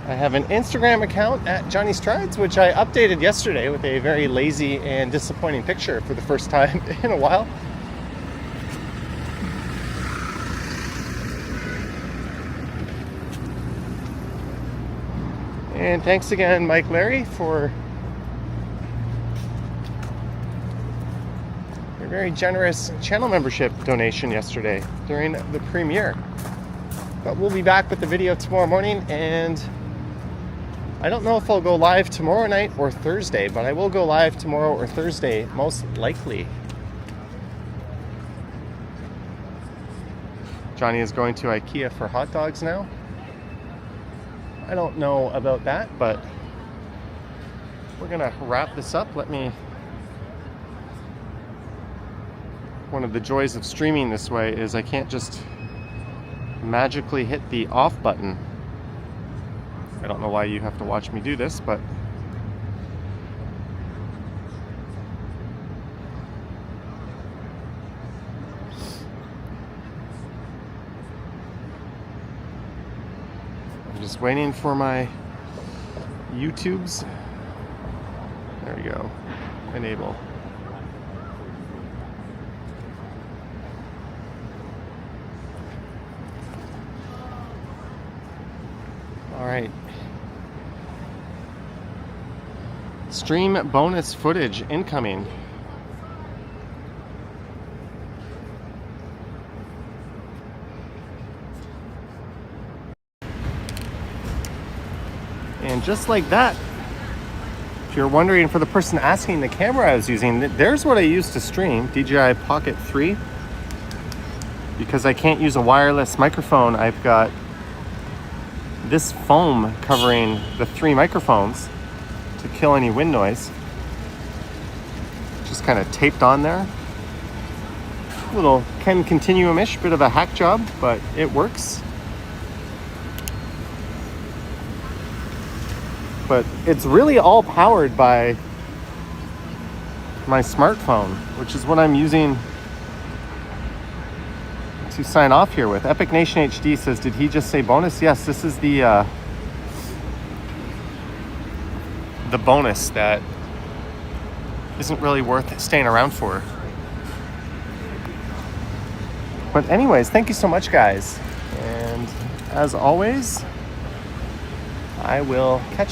I have an Instagram account at Johnny Strides, which I updated yesterday with a very lazy and disappointing picture for the first time in a while. And thanks again, Mike Larry, for your very generous channel membership donation yesterday during the premiere. But we'll be back with the video tomorrow morning, and I don't know if I'll go live tomorrow night or Thursday, but I will go live tomorrow or Thursday, most likely. Johnny is going to IKEA for hot dogs now. I don't know about that, but we're gonna wrap this up. One of the joys of streaming this way is I can't just magically hit the off button. I don't know why you have to watch me do this, but I'm just waiting for my YouTubes. There we go. Enable. All right. Stream bonus footage incoming. And just like that, if you're wondering, for the person asking the camera I was using, there's what I use to stream, DJI Pocket 3. Because I can't use a wireless microphone, I've got this foam covering the 3 microphones to kill any wind noise. Just kind of taped on there. Little Ken Continuum-ish, bit of a hack job, but it works. But it's really all powered by my smartphone, which is what I'm using to sign off here with. Epic Nation HD says, did he just say bonus? Yes, this is the bonus that isn't really worth staying around for. But anyways, thank you so much, guys. And as always, I will catch